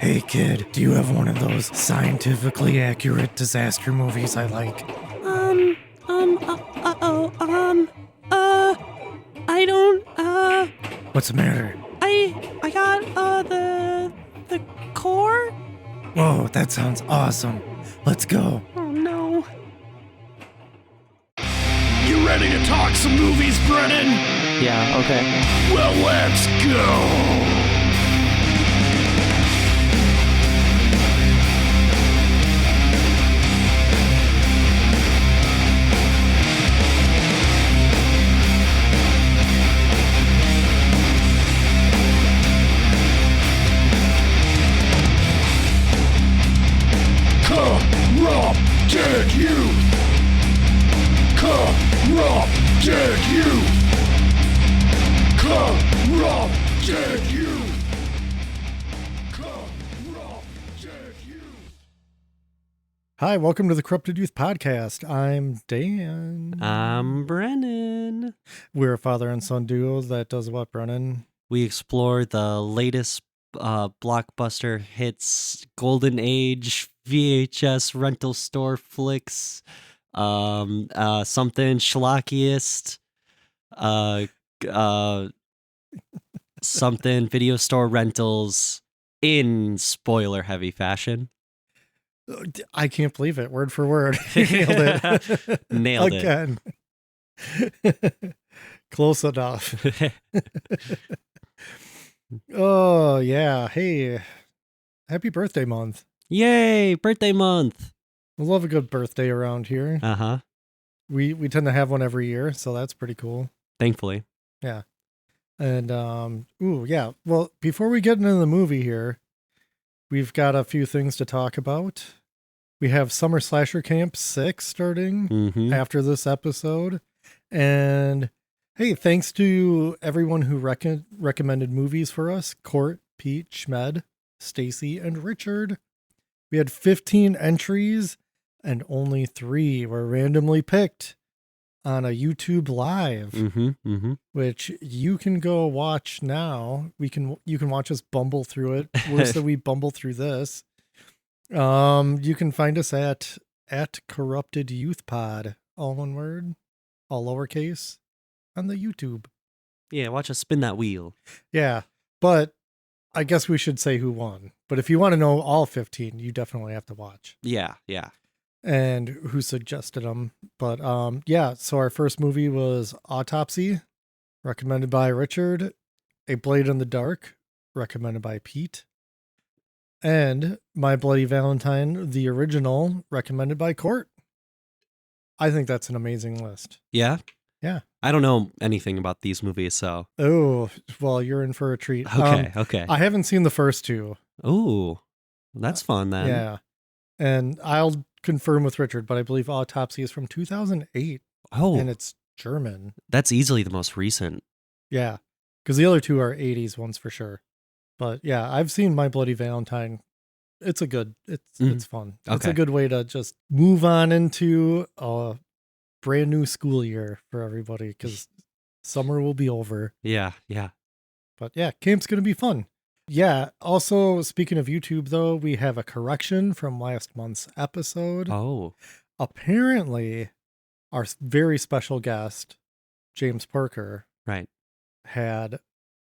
Hey kid, do you have one of those scientifically accurate disaster movies I like? I don't, What's the matter? I got, the core? Whoa, that sounds awesome. Let's go. Oh no. You ready to talk some movies, Brennan? Yeah, okay. Well, let's go. Corrupted youth! Corrupted youth! Corrupted youth! Corrupted youth! Hi, welcome to the Corrupted Youth Podcast. I'm Dan. I'm Brennan. We're a father and son duo that does what, Brennan? We explore the latest blockbuster hits, golden age VHS rental store flicks, something schlockiest, something video store rentals in spoiler heavy fashion. I can't believe it. Word for word. You nailed it. Nailed it. Again. Close enough. Oh, yeah. Hey, happy birthday month. Yay, birthday month. We love a good birthday around here. Uh-huh. We tend to have one every year, so that's pretty cool. Thankfully. Yeah. And, ooh, yeah. Well, before we get into the movie here, we've got a few things to talk about. We have Summer Slasher Camp 6 starting after this episode. And, hey, thanks to everyone who recommended movies for us. Court, Pete, Schmed, Stacy, and Richard. We had 15 entries, and only 3 were randomly picked on a YouTube Live, which you can go watch now. You can watch us bumble through it. Worse than we bumble through this. You can find us at Corrupted Youth Pod, all one word, all lowercase, on the YouTube. Yeah, watch us spin that wheel. Yeah, but I guess we should say who won. But if you want to know all 15, you definitely have to watch. Yeah. And who suggested them. But yeah, so our first movie was Autopsy, recommended by Richard. A Blade in the Dark, recommended by Pete. And My Bloody Valentine, the original, recommended by Court. I think that's an amazing list. Yeah? Yeah. I don't know anything about these movies, so. Oh, well, you're in for a treat. Okay. I haven't seen the first 2. Ooh, that's fun then. Yeah. And I'll confirm with Richard, but I believe Autopsy is from 2008. Oh. And it's German. That's easily the most recent. Yeah. Because the other 2 are 80s ones for sure. But yeah, I've seen My Bloody Valentine. It's it's fun. Okay. It's a good way to just move on into a brand new school year for everybody because summer will be over. Yeah. But yeah, camp's going to be fun. Yeah. Also, speaking of YouTube, though, we have a correction from last month's episode. Oh. Apparently, our very special guest, James Parker, Right.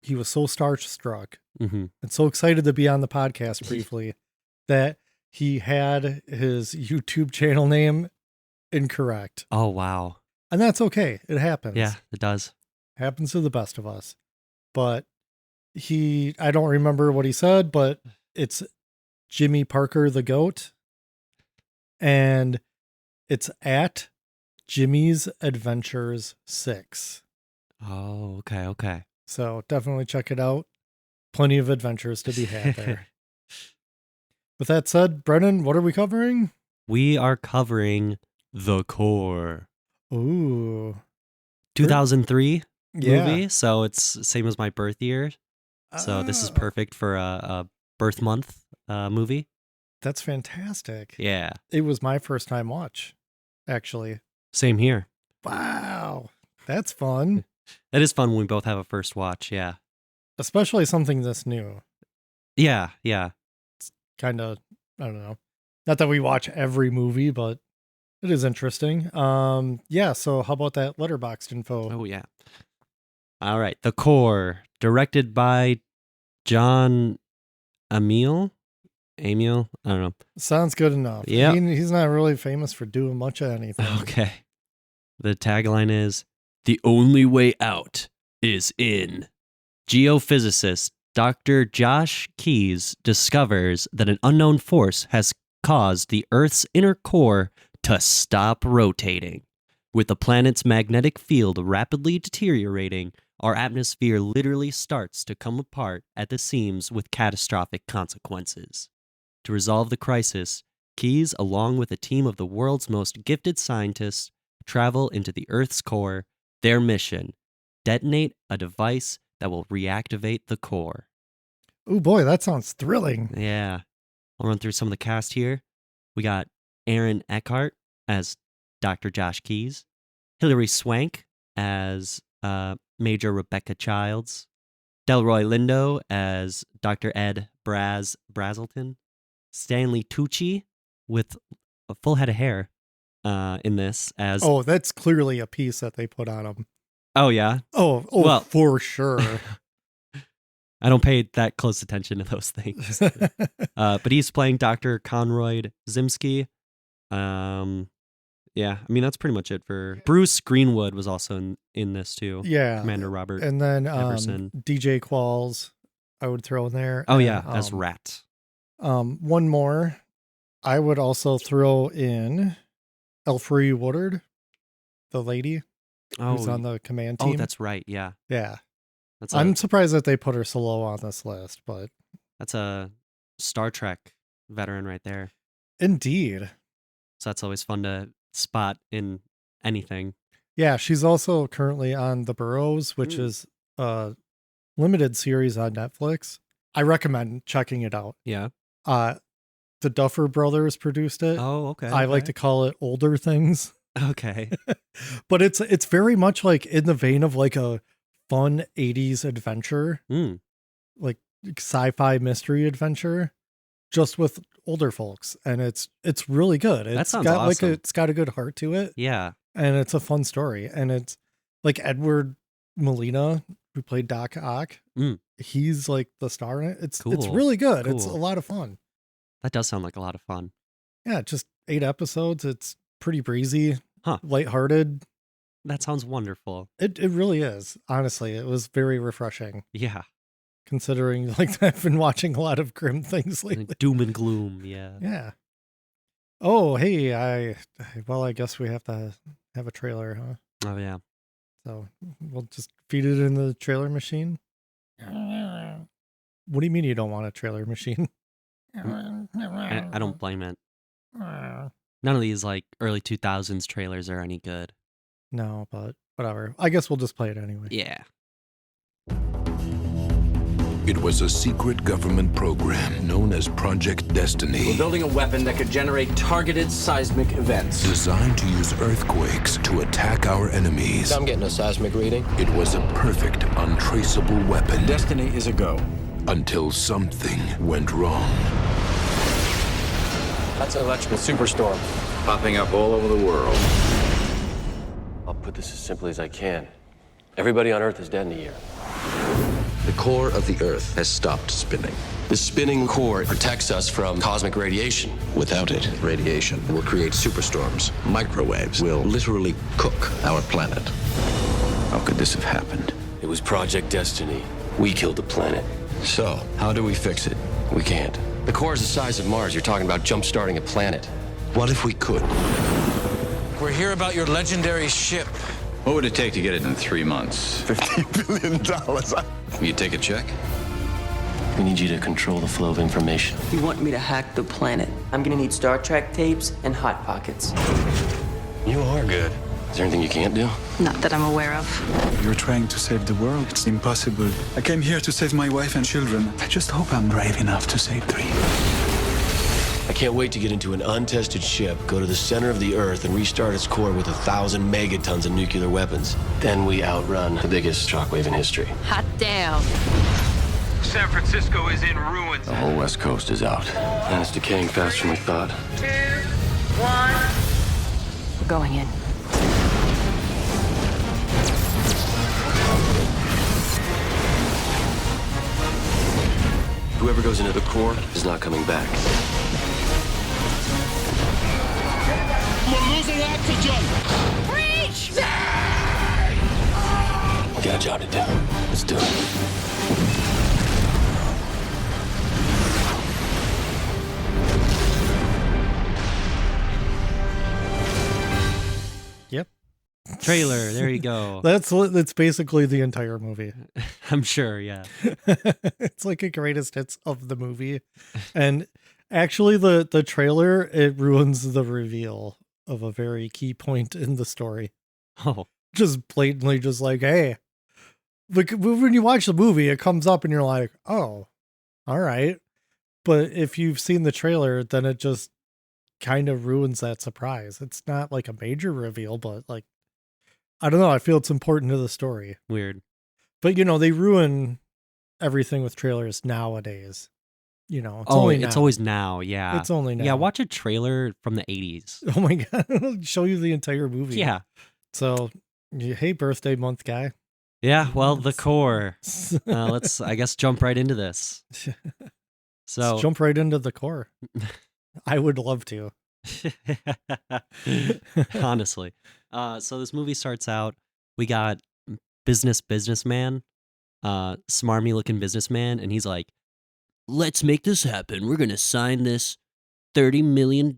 he was so starstruck Mm-hmm. and so excited to be on the podcast briefly that he had his YouTube channel name incorrect. Oh, wow. And that's okay. It happens. Yeah, it does. Happens to the best of us. But I don't remember what he said, but it's Jimmy Parker the Goat. And it's at Jimmy's Adventures 6. Oh, okay. So definitely check it out. Plenty of adventures to be had there. With that said, Brennan, what are we covering? We are covering The Core. Ooh. 2003 Yeah. movie, so it's same as my birth year. So this is perfect for a birth month movie. That's fantastic. Yeah. It was my first time watch, actually. Same here. Wow. That's fun. That is fun when we both have a first watch, yeah. Especially something this new. Yeah. kind of, I don't know. Not that we watch every movie, but it is interesting. Yeah, so how about that Letterboxd info? Oh, yeah. All right. The Core, directed by John Amiel? I don't know. Sounds good enough. Yeah. He's not really famous for doing much of anything. Okay. The tagline is, "The only way out is in." Geophysicist Dr. Josh Keyes discovers that an unknown force has caused the Earth's inner core to stop rotating. With the planet's magnetic field rapidly deteriorating, our atmosphere literally starts to come apart at the seams with catastrophic consequences. To resolve the crisis, Keyes, along with a team of the world's most gifted scientists, travel into the Earth's core. Their mission: detonate a device that will reactivate the core. Oh boy, that sounds thrilling. Yeah. I'll run through some of the cast here. We got Aaron Eckhart as Dr. Josh Keyes, Hilary Swank as Major Rebecca Childs, Delroy Lindo as Dr. Ed Brazelton, Stanley Tucci with a full head of hair in this as... Oh, that's clearly a piece that they put on him. Oh, yeah? Oh, Well, for sure. I don't pay that close attention to those things. But he's playing Dr. Conroy Zimsky. Yeah, I mean, that's pretty much it for... Bruce Greenwood was also in this, too. Yeah. Commander Robert And then Everson. DJ Qualls, I would throw in there. Oh, and, yeah, as Rat. One more. I would also throw in Elfrey Woodard, the lady who's on the command team. Oh, that's right, yeah. Yeah. That's I'm surprised that they put her so low on this list, but... That's a Star Trek veteran right there. Indeed. So that's always fun to spot in anything. Yeah, she's also currently on The Burrows, which is a limited series on Netflix. I recommend checking it out. Yeah. The Duffer Brothers produced it. Oh, okay. I like to call it Older Things. Okay. But it's very much like in the vein of like a fun 80s adventure, like sci-fi mystery adventure, just with older folks, and it's really good. That sounds got awesome. it's got a good heart to it. Yeah. And it's a fun story, and it's like Edward Molina, who played Doc Ock. He's like the star in it. It's Cool. really good. Cool. It's a lot of fun. That does sound like a lot of fun. Yeah, just 8 episodes. It's pretty breezy, Huh. lighthearted. That sounds wonderful. It really is. Honestly, it was very refreshing. Yeah. Considering like I've been watching a lot of grim things lately. Like doom and gloom, yeah. Yeah. Oh, hey, I guess we have to have a trailer, huh? Oh, yeah. So we'll just feed it in the trailer machine. What do you mean you don't want a trailer machine? I don't blame it. None of these like early 2000s trailers are any good. No, but whatever. I guess we'll just play it anyway. Yeah. It was a secret government program known as Project Destiny, We're building a weapon that could generate targeted seismic events. designed to use earthquakes to attack our enemies. I'm getting a seismic reading. It was a perfect, untraceable weapon Destiny is a go. until something went wrong. That's an electrical superstorm. Popping up all over the world. I'll put this as simply as I can. Everybody on Earth is dead in a year. The core of the Earth has stopped spinning. The spinning core protects us from cosmic radiation. Without it, radiation will create superstorms. Microwaves will literally cook our planet. How could this have happened? It was Project Destiny. We killed the planet. So, how do we fix it? We can't. The core is the size of Mars. You're talking about jump-starting a planet. What if we could? We're here about your legendary ship. What would it take to get it in 3 months? $50 billion. You take a check? We need you to control the flow of information. You want me to hack the planet? I'm gonna need Star Trek tapes and Hot Pockets. You are good. Is there anything you can't do? Not that I'm aware of. You're trying to save the world. It's impossible. I came here to save my wife and children. I just hope I'm brave enough to save 3. I can't wait to get into an untested ship, go to the center of the Earth, and restart its core with 1,000 megatons of nuclear weapons. Then we outrun the biggest shockwave in history. Hot damn. San Francisco is in ruins. The whole West Coast is out. And it's decaying faster than we thought. 2, 1. We're going in. Whoever goes into the core is not coming back. We're losing oxygen! Reach! We got a job to do. Let's do it. Yep. Trailer. There you go. That's basically the entire movie. I'm sure. Yeah. It's like a greatest hits of the movie. And actually the trailer, it ruins the reveal of a very key point in the story. Oh, Just blatantly just like, hey, like when you watch the movie, it comes up and you're like, oh, all right. But if you've seen the trailer, then it just kind of ruins that surprise. It's not like a major reveal, but like, I don't know. I feel it's important to the story. weird. But, you know, they ruin everything with trailers nowadays. You know, it's Oh, only it's now. always now. Yeah. It's only now. Yeah. Watch a trailer from the 80s. Oh my God. It'll show you the entire movie. Yeah. So, hey, birthday month guy. Yeah. Well, the core. Let's, I guess, jump right into this. So, Let's jump right into the core. I would love to. honestly. So this movie starts out, we got businessman, smarmy looking businessman, and he's like, let's make this happen. We're gonna sign this $30 million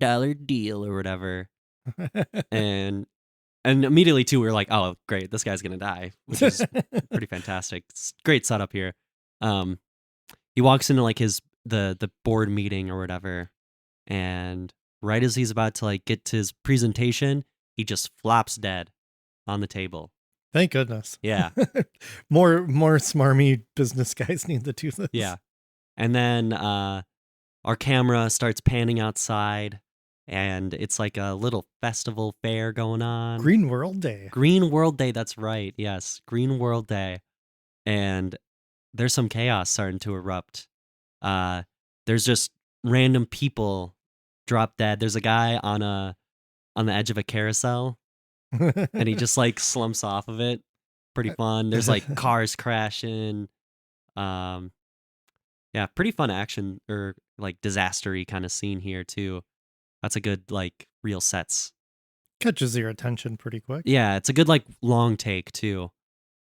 deal or whatever. and immediately too, we were like, oh great, this guy's gonna die, which is pretty fantastic. It's great setup here. He walks into like the board meeting or whatever, and right as he's about to like get to his presentation, he just flops dead on the table. Thank goodness. Yeah. more smarmy business guys need to do this. Yeah. And then our camera starts panning outside, and it's like a little festival fair going on. Green World Day. Green World Day, that's right. Yes, Green World Day. And there's some chaos starting to erupt. There's just random people drop dead. There's a guy on the edge of a carousel, and he just like slumps off of it. Pretty fun. There's like cars crashing. Yeah, pretty fun action or like disaster-y kind of scene here too. That's a good like real sets. Catches your attention pretty quick. Yeah, it's a good like long take too.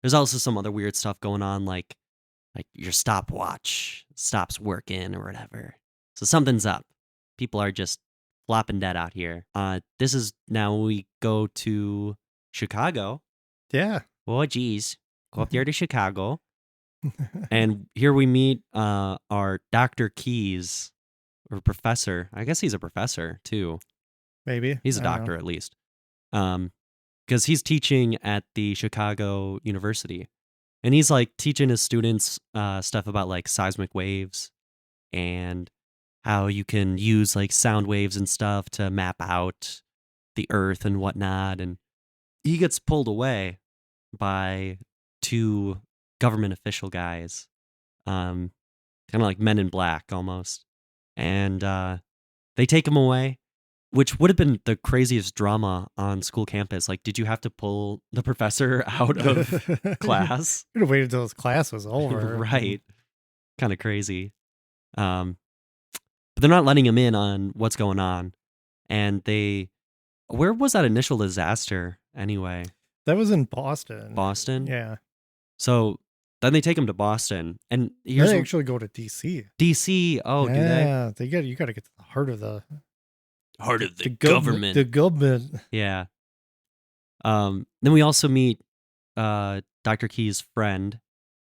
There's also some other weird stuff going on, like your stopwatch stops working or whatever. So something's up. People are just flopping dead out here. This is now we go to Chicago. Yeah. Oh geez, go up there to Chicago, and here we meet our Dr. Keys, or professor. I guess he's a professor too. Maybe. He's a I don't doctor know. at least. Because he's teaching at the Chicago University. And he's like teaching his students stuff about like seismic waves and how you can use like sound waves and stuff to map out the earth and whatnot. And he gets pulled away by two government official guys, kind of like Men in Black almost. And they take him away, which would have been the craziest drama on school campus. Like, did you have to pull the professor out of class? You'd have waited until his class was over. Right. Kind of crazy. But they're not letting him in on what's going on. And where was that initial disaster anyway? That was in Boston. Boston? Yeah. So then they take him to Boston. And They actually go to DC. DC. Oh, yeah, do they? you got to get to the heart of the government. The government. Yeah. Then we also meet Dr. Key's friend,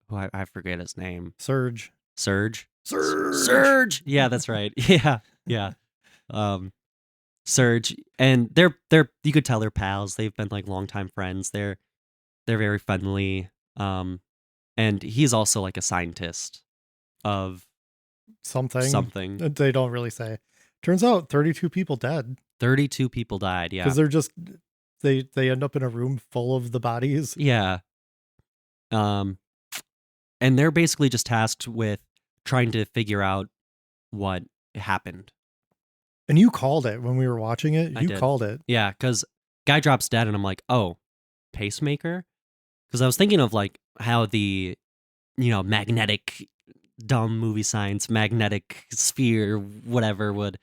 who I forget his name. Surge. Yeah, that's right. Yeah, yeah. Surge, and they're you could tell they're pals. They've been like longtime friends. They're very friendly. And he's also like a scientist of something. They don't really say. Turns out 32 people dead. 32 people died. Yeah, because they're just they end up in a room full of the bodies. Yeah. And they're basically just tasked with trying to figure out what happened. And you called it when we were watching it. I You did. called it. Yeah, because guy drops dead, and I'm like, oh, pacemaker? Because I was thinking of like how the, magnetic, dumb movie science, magnetic sphere, whatever, would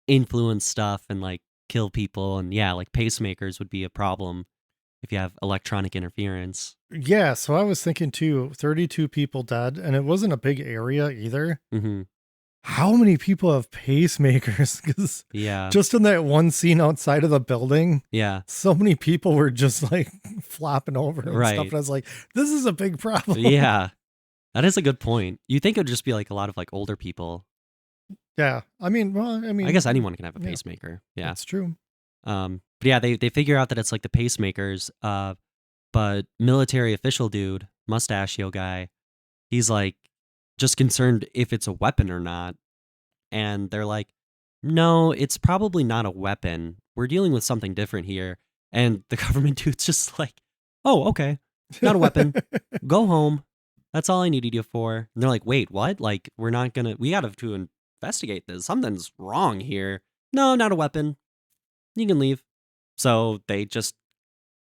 influence stuff and like kill people. And yeah, like pacemakers would be a problem if you have electronic interference. Yeah, so I was thinking too, 32 people dead, and it wasn't a big area either. Mm-hmm. How many people have pacemakers? Because Yeah. just in that one scene outside of the building, Yeah. so many people were just like flopping over and Right. stuff. And I was like, this is a big problem. Yeah. That is a good point. You think it would just be like a lot of like older people. Yeah. I mean, I guess anyone can have a yeah, pacemaker. Yeah. that's true. But yeah, they figure out that it's like the pacemakers. But military official dude, mustachio guy, he's like just concerned if it's a weapon or not. And they're like, no, it's probably not a weapon. We're dealing with something different here. And the government dude's just like, oh, okay, not a weapon. Go home. That's all I needed you for. And they're like, wait, what? Like, we got to investigate this. Something's wrong here. No, not a weapon. You can leave. So they just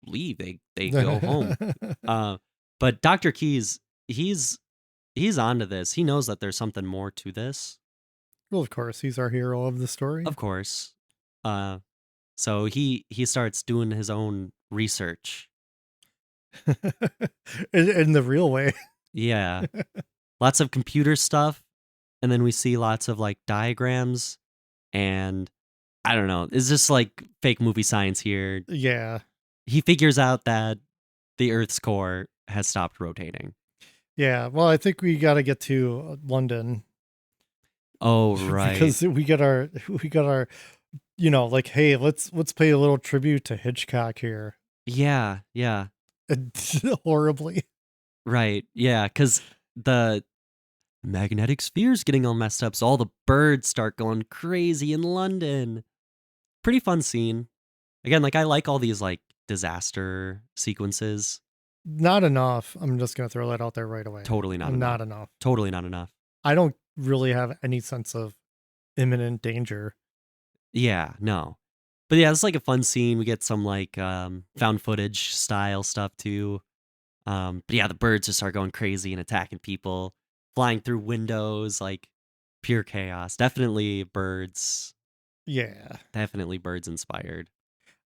leave. They go home. But Dr. Keyes, he's onto this. He knows that there's something more to this. Well, of course, he's our hero of the story. Of course. So he starts doing his own research. in the real way. Yeah. Lots of computer stuff. And then we see lots of like diagrams. And I don't know. It's just like fake movie science here. Yeah. He figures out that the Earth's core has stopped rotating. Yeah. Well, I think we got to get to London. Oh, right. Because we got our, like, hey, let's pay a little tribute to Hitchcock here. Yeah. Yeah. Horribly. Right. Yeah. Because the magnetic sphere's getting all messed up. So all the birds start going crazy in London. Pretty fun scene. Again, like I like all these like disaster sequences. Not enough. I'm just going to throw that out there right away. Totally not enough. Not enough. Totally not enough. I don't really have any sense of imminent danger. Yeah, no. But yeah, it's like a fun scene. We get some like found footage style stuff too. But yeah, the birds just start going crazy and attacking people, flying through windows, like pure chaos. Definitely birds. Yeah. Definitely birds inspired.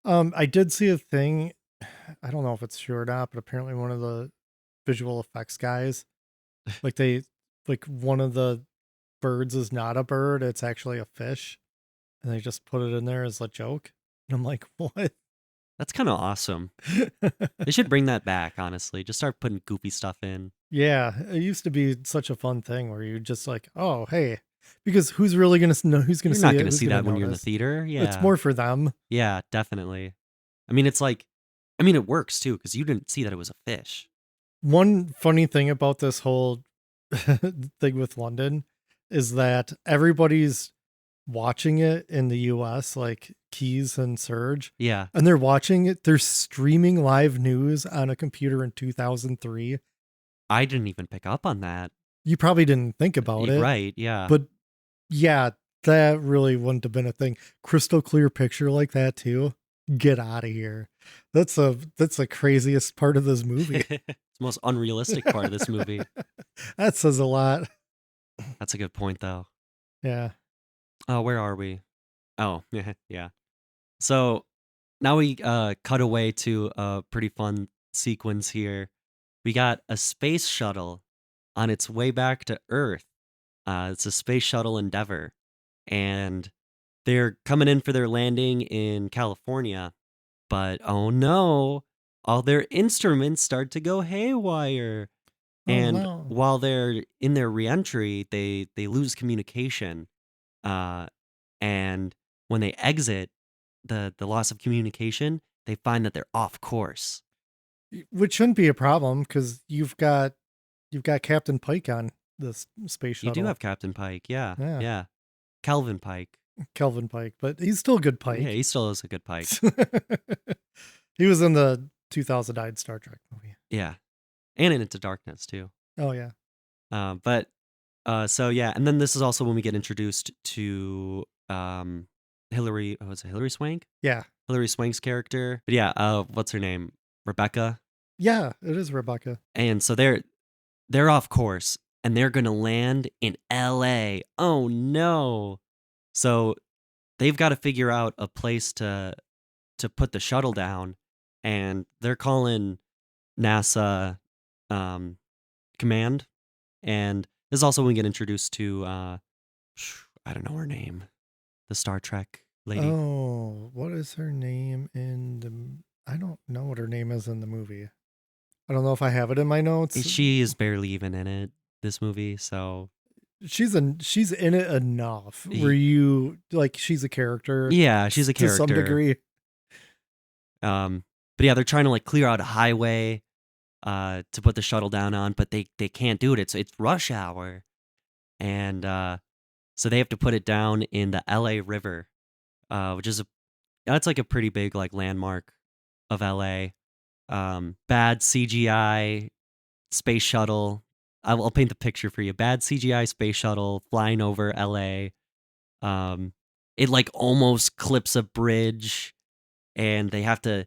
I did see a thing. I don't know if it's true or not, but apparently one of the visual effects guys, like one of the birds is not a bird. It's actually a fish. And they just put it in there as a joke. And I'm like, what? That's kind of awesome. They should bring that back, honestly. Just start putting goofy stuff in. Yeah. It used to be such a fun thing where you just like, oh, hey, because who's really going to know? Who's going to see it? You're not going to see that when you're in the theater. Yeah. It's more for them. Yeah, definitely. I mean, it works too, because you didn't see that it was a fish. One funny thing about this whole thing with London is that everybody's watching it in the US, like Keys and Surge. Yeah. And they're watching it. They're streaming live news on a computer in 2003. I didn't even pick up on that. You probably didn't think about it. Right, yeah. But yeah, that really wouldn't have been a thing. Crystal clear picture like that too. Get out of here. That's the craziest part of this movie. It's the most unrealistic part of this movie. That says a lot. That's a good point, though. Yeah. Oh, where are we? Oh, yeah. So now we cut away to a pretty fun sequence here. We got a space shuttle on its way back to Earth. It's a space shuttle Endeavour. And they're coming in for their landing in California. But oh no, all their instruments start to go haywire. And while they're in their reentry, they lose communication. And when they exit the loss of communication, they find that they're off course. Which shouldn't be a problem because you've got Captain Pike on this space shuttle. You do have Captain Pike, yeah. Kelvin Pike, but he's still a good Pike. Yeah, he still is a good Pike. He was in the 2009 Star Trek movie. Yeah, and in Into Darkness too. Oh yeah. But So yeah, and then this is also when we get introduced to Hillary. Oh, is it Hillary Swank? Yeah. Hillary Swank's character. But yeah, what's her name? Rebecca. Yeah, it is Rebecca. And so they're off course and they're gonna land in LA. Oh no. So they've got to figure out a place to put the shuttle down, and they're calling NASA command. And this is also when we get introduced to I don't know her name, the Star Trek lady. Oh, what is her name in the? I don't know what her name is in the movie. I don't know if I have it in my notes. She is barely even in it, this movie, so she's in it enough where you like she's a character. Yeah, she's a character to some degree. But yeah, they're trying to like clear out a highway to put the shuttle down on, but they can't do it. It's rush hour. And so they have to put it down in the LA River, which is that's like a pretty big like landmark of LA. Bad CGI space shuttle. I'll paint the picture for you. Bad CGI space shuttle flying over LA. It like almost clips a bridge, and they have to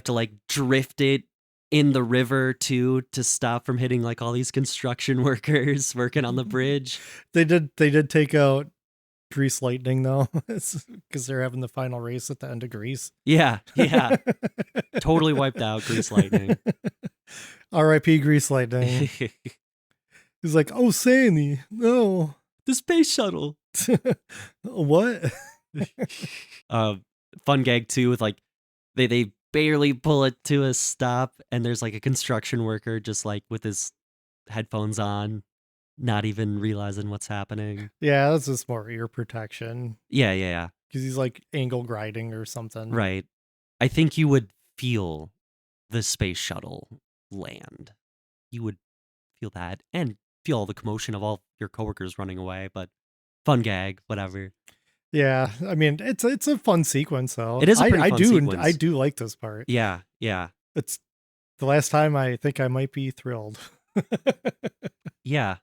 like drift it in the river too to stop from hitting like all these construction workers working on the bridge. They did take out Grease Lightning though, because they're having the final race at the end of Grease. Yeah. Totally wiped out Grease Lightning. R.I.P. Grease Lightning. He's like, oh, Sandy, no. The space shuttle. What? Fun gag too with like they barely pull it to a stop, and there's like a construction worker just like with his headphones on, not even realizing what's happening. Yeah, that's just more ear protection. Yeah. Because he's like angle grinding or something. Right. I think you would feel the space shuttle land. You would feel that and feel all the commotion of all your coworkers running away, but fun gag, whatever. Yeah, I mean, it's a fun sequence though. It is a pretty fun sequence. I do like this part. Yeah. It's the last time I think I might be thrilled. Yeah.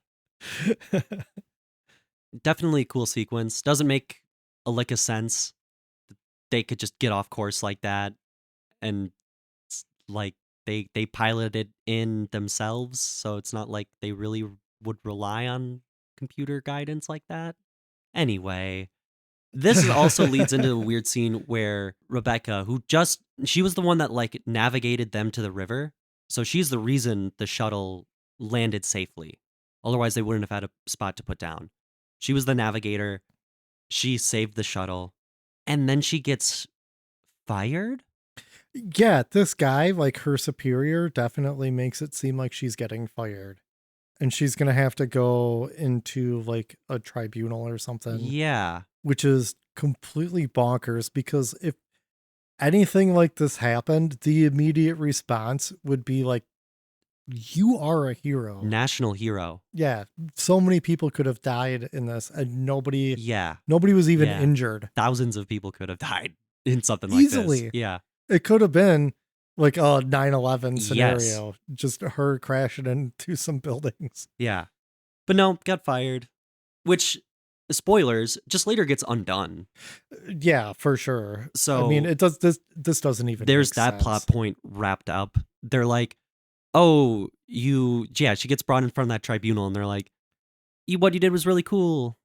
Definitely a cool sequence. Doesn't make a lick of sense. They could just get off course like that, and like they pilot it in themselves, so it's not like they really would rely on computer guidance like that. Anyway, this also leads into a weird scene where Rebecca, she was the one that like navigated them to the river, so she's the reason the shuttle landed safely. Otherwise, they wouldn't have had a spot to put down. She was the navigator. She saved the shuttle, and then she gets fired. Yeah, this guy, like her superior, definitely makes it seem like she's getting fired. And she's going to have to go into like a tribunal or something. Yeah. Which is completely bonkers, because if anything like this happened, the immediate response would be like, you are a hero. National hero. Yeah. So many people could have died in this, and nobody was even injured. Thousands of people could have died in something like easily. This. Yeah. It could have been like a 9/11 scenario, just her crashing into some buildings. Yeah. But no, got fired, which, spoilers, just later gets undone. Yeah, for sure. So I mean, it does this doesn't even there's make that sense. plot point wrapped up. They're like, oh, she gets brought in front of that tribunal, and they're like, what you did was really cool.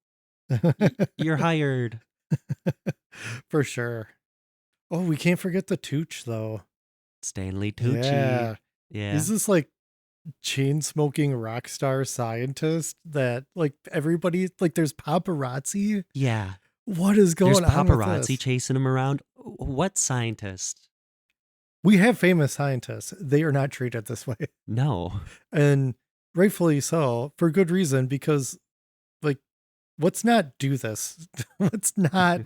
You're hired. For sure. Oh, we can't forget the Tooch, though. Stanley Tucci. Yeah. He's this like chain smoking rock star scientist that like everybody, like there's paparazzi. Yeah. What is going on? There's paparazzi chasing him around. What scientist? We have famous scientists. They are not treated this way. No. And rightfully so, for good reason, because like, let's not do this. Let's not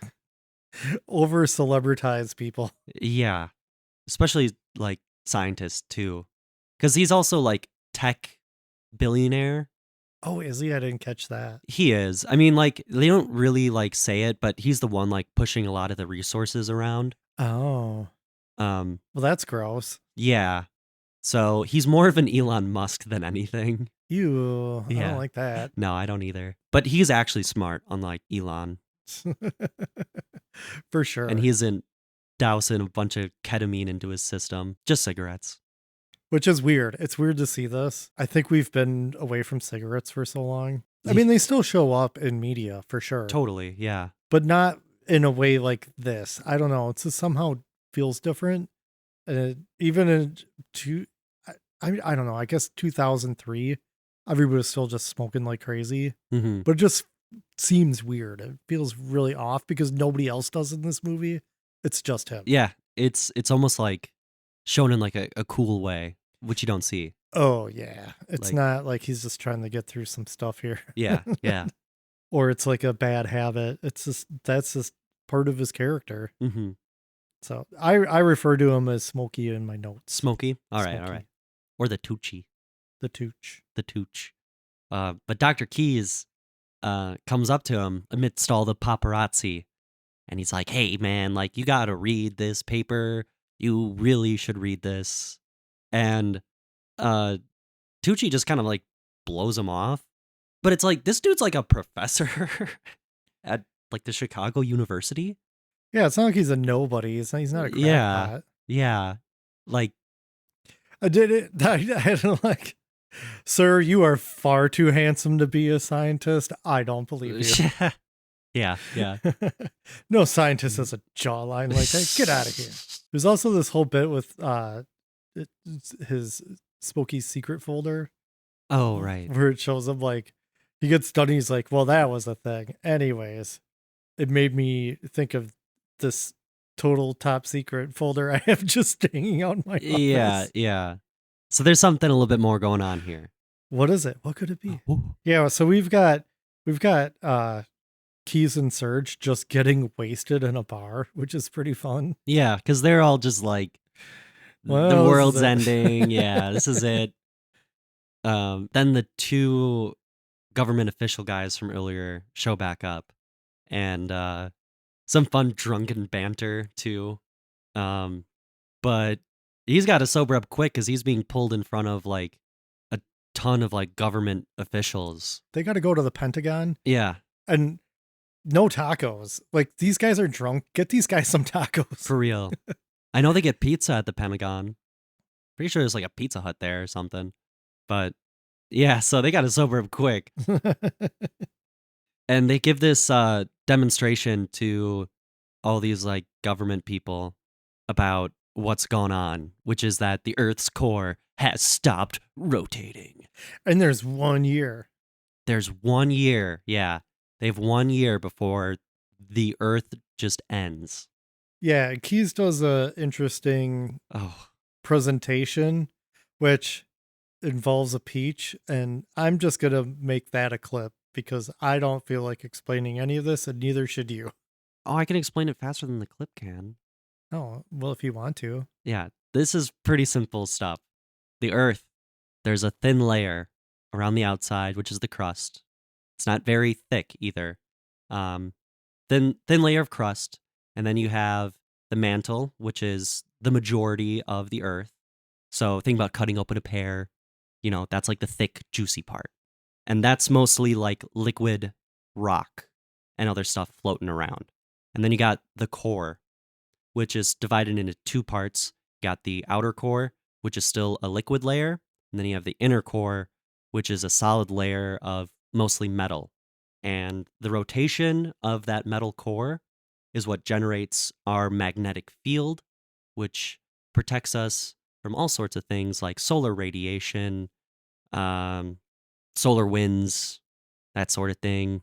over celebritize people. Yeah. Especially like scientists too. Because he's also like tech billionaire. Oh, is he? I didn't catch that. He is. I mean, like, they don't really like say it, but he's the one like pushing a lot of the resources around. Oh. Well, that's gross. Yeah. So he's more of an Elon Musk than anything. I Yeah. don't like that. No, I don't either. But he's actually smart, unlike Elon. For sure. And he isn't dousing a bunch of ketamine into his system, just cigarettes. Which is weird. It's weird to see this. I think we've been away from cigarettes for so long. I mean, they still show up in media for sure. Totally, yeah. But not in a way like this. I don't know. It just somehow feels different. Even in I don't know. I guess 2003, everybody was still just smoking like crazy. Mm-hmm. But it just seems weird. It feels really off because nobody else does in this movie. It's just him. Yeah, it's almost like shown in like a cool way, which you don't see. Oh, yeah. It's Like- not like he's just trying to get through some stuff here. Yeah, yeah. Or it's like a bad habit. It's just, that's just part of his character. Mm-hmm. So I refer to him as Smokey in my notes. Smokey? All right, all Smokey. right. Or the Tucci. The Tooch. The Tooch. But Dr. Keys comes up to him amidst all the paparazzi. And he's like, hey, man, like, you got to read this paper. You really should read this. And Tucci just kind of like blows him off. But it's like, this dude's like a professor at like the Chicago University. Yeah, it's not like he's a nobody. He's not a crackpot. Yeah. Like, I did it. I had like, sir, you are far too handsome to be a scientist. I don't believe you. yeah. No scientist has a jawline like that. Get out of here. There's also this whole bit with his Smokey's secret folder. Oh, right. Where it shows him like, he gets done. He's like, well, that was a thing. Anyways, it made me think of this total top secret folder I have just hanging out in my office. Yeah. So there's something a little bit more going on here. What is it? What could it be? Ooh. Yeah, so we've got Keys and Surge just getting wasted in a bar, which is pretty fun. Yeah, because they're all just like, Well, the this is world's it. ending. Yeah, this is it. Then the two government official guys from earlier show back up, and some fun drunken banter too. But he's got to sober up quick because he's being pulled in front of like a ton of like government officials. They got to go to the Pentagon Yeah, and no tacos. Like, these guys are drunk. Get these guys some tacos. for real. I know they get pizza at the Pentagon. Pretty sure there's like a Pizza Hut there or something. But yeah, so they got to sober up quick. And they give this demonstration to all these like government people about what's going on, which is that the Earth's core has stopped rotating. And there's 1 year. There's 1 year. Yeah. They have 1 year before the Earth just ends. Yeah, Keys does a interesting Oh, presentation, which involves a peach, and I'm just gonna make that a clip because I don't feel like explaining any of this, and neither should you. I can explain it faster than the clip can. Oh, well, if you want to. Yeah, this is pretty simple stuff. The Earth, there's a thin layer around the outside, which is the crust. It's not very thick either. Thin layer of crust, and then you have the mantle, which is the majority of the Earth. So think about cutting open a pear. You know, that's like the thick, juicy part. And that's mostly like liquid rock and other stuff floating around. And then you got the core, which is divided into two parts. You got the outer core, which is still a liquid layer. And then you have the inner core, which is a solid layer of mostly metal. And the rotation of that metal core is what generates our magnetic field, which protects us from all sorts of things like solar radiation, solar winds, that sort of thing.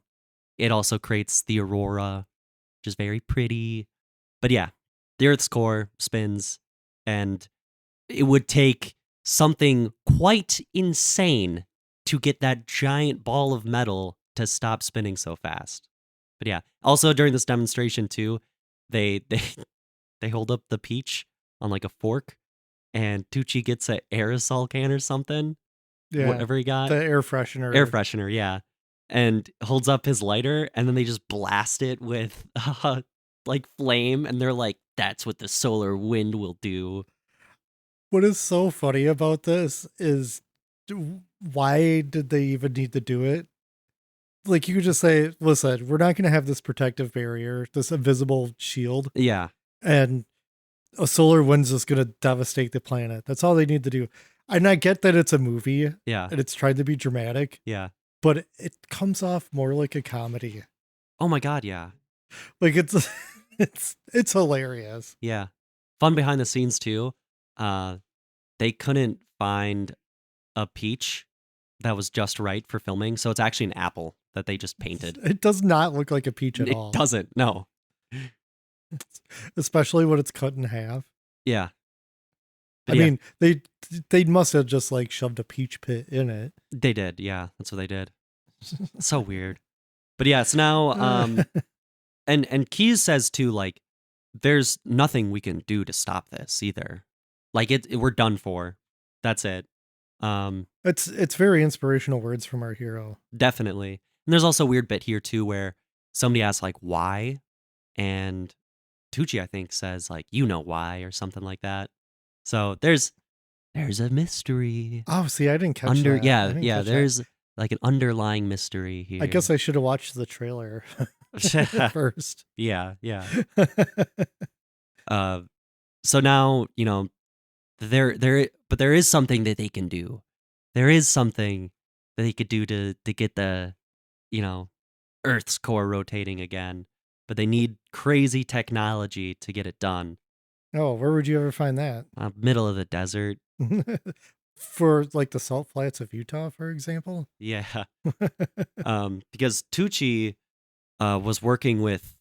It also creates the aurora, which is very pretty. But yeah, the Earth's core spins, and it would take something quite insane to get that giant ball of metal to stop spinning so fast. But yeah, also during this demonstration too, they hold up the peach on like a fork, and Tucci gets an aerosol can or something. Yeah. Whatever he got. The air freshener. Air freshener, yeah. And holds up his lighter, and then they just blast it with like flame, and they're like, that's what the solar wind will do. What is so funny about this is why did they even need to do it? Like, you could just say, listen, we're not going to have this protective barrier, this invisible shield, Yeah. and a solar wind's just going to devastate the planet. That's all they need to do. And I get that it's a movie Yeah. and it's trying to be dramatic, Yeah. but it comes off more like a comedy. Oh my God. Yeah. Like, it's it's hilarious. Yeah. Fun behind the scenes too. They couldn't find a peach that was just right for filming, so it's actually an apple that they just painted. It does not look like a peach at all. It doesn't. No. Especially when it's cut in half. Yeah. I mean, they must have just like shoved a peach pit in it. They did. Yeah, that's what they did. So weird. But yeah, so now and Keyes says too, like, there's nothing we can do to stop this either. Like we're done for. That's it. It's very inspirational words from our hero. Definitely. And there's also a weird bit here too where somebody asks like why, and Tucci I think says like you know why or something like that. So there's a mystery. Oh, see, I didn't catch that. Yeah. There's like an underlying mystery here. I guess I should have watched the trailer first. Yeah. So now, you know, but there is something that they can do. There is something that they could do to get the, you know, Earth's core rotating again. But they need crazy technology to get it done. Oh, where would you ever find that? Middle of the desert. For like the salt flats of Utah, for example? Yeah. Because Tucci was working with,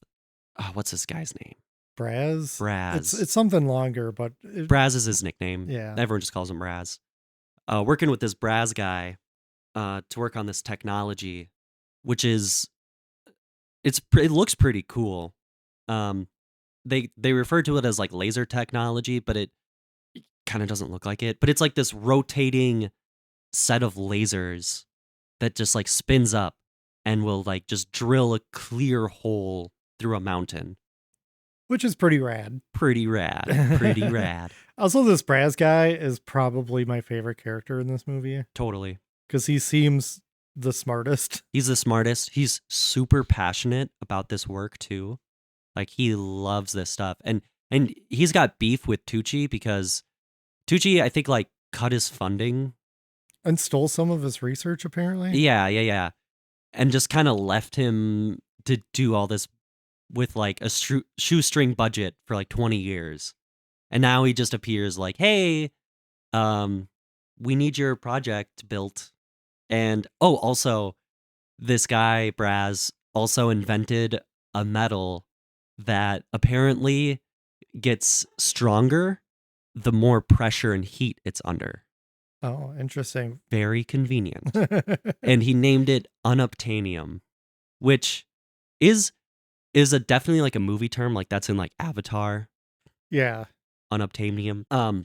what's this guy's name? Braz. It's something longer, but Braz is his nickname. Yeah. Everyone just calls him Braz. Working with this Braz guy to work on this technology, which is it looks pretty cool. They refer to it as like laser technology, but it kind of doesn't look like it. But it's like this rotating set of lasers that just like spins up and will like just drill a clear hole through a mountain. Which is pretty rad. Pretty rad. Also, this Braz guy is probably my favorite character in this movie. Totally. Because he seems the smartest. He's the smartest. He's super passionate about this work too. Like he loves this stuff. And he's got beef with Tucci because Tucci, I think, like cut his funding. And stole some of his research, apparently. Yeah. And just kind of left him to do all this with like a shoestring budget for like 20 years. And now he just appears like, hey, we need your project built. And also this guy, Braz, also invented a metal that apparently gets stronger the more pressure and heat it's under. Oh, interesting. Very convenient. And he named it unobtainium, which is definitely like a movie term, like that's in like Avatar. Yeah. Unobtainium.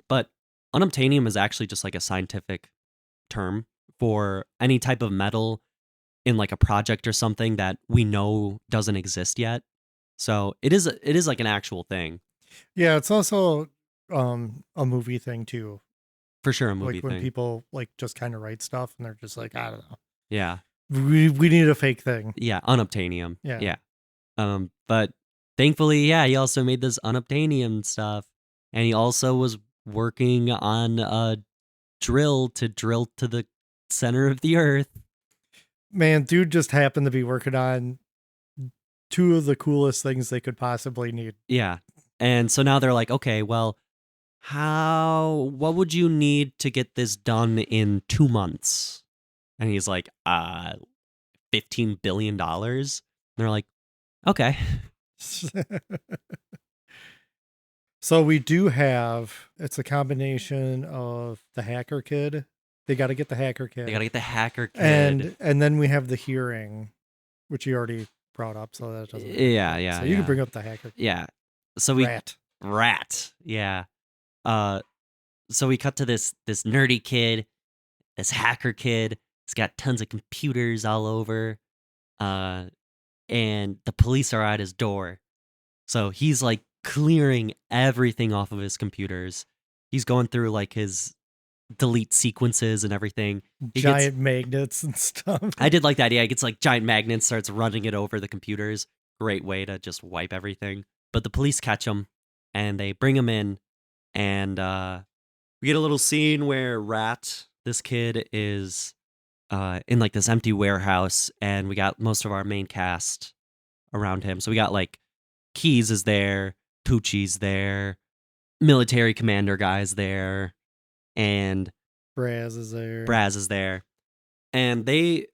But unobtainium is actually just like a scientific term for any type of metal in like a project or something that we know doesn't exist yet. So it is like an actual thing. Yeah, it's also a movie thing too. For sure, a movie like thing. when people like just kind of write stuff and they're just like, I don't know. Yeah. We need a fake thing. Yeah, unobtainium. Yeah. But thankfully, yeah, he also made this unobtainium stuff. And he also was working on a drill to the center of the earth. Man, dude just happened to be working on two of the coolest things they could possibly need. Yeah. And so now they're like, okay, well, what would you need to get this done in 2 months? And he's like, $15 billion. And they're like, okay. So we do have, it's a combination of the hacker kid. They got to get the hacker kid. And then we have the hearing, which you already brought up. So that doesn't. Yeah. So you can bring up the hacker kid. Yeah. So Rat. Yeah. So we cut to this nerdy kid, this hacker kid. He's got tons of computers all over. And the police are at his door. So he's like clearing everything off of his computers. He's going through like his delete sequences and everything. Giant magnets and stuff. I did like that. Yeah, he gets like giant magnets, starts running it over the computers. Great way to just wipe everything. But the police catch him and they bring him in, and we get a little scene where Rat, this kid, is in like this empty warehouse, and we got most of our main cast around him. So we got like Keys is there, Poochie's there, military commander guy's there, and Braz is there. And they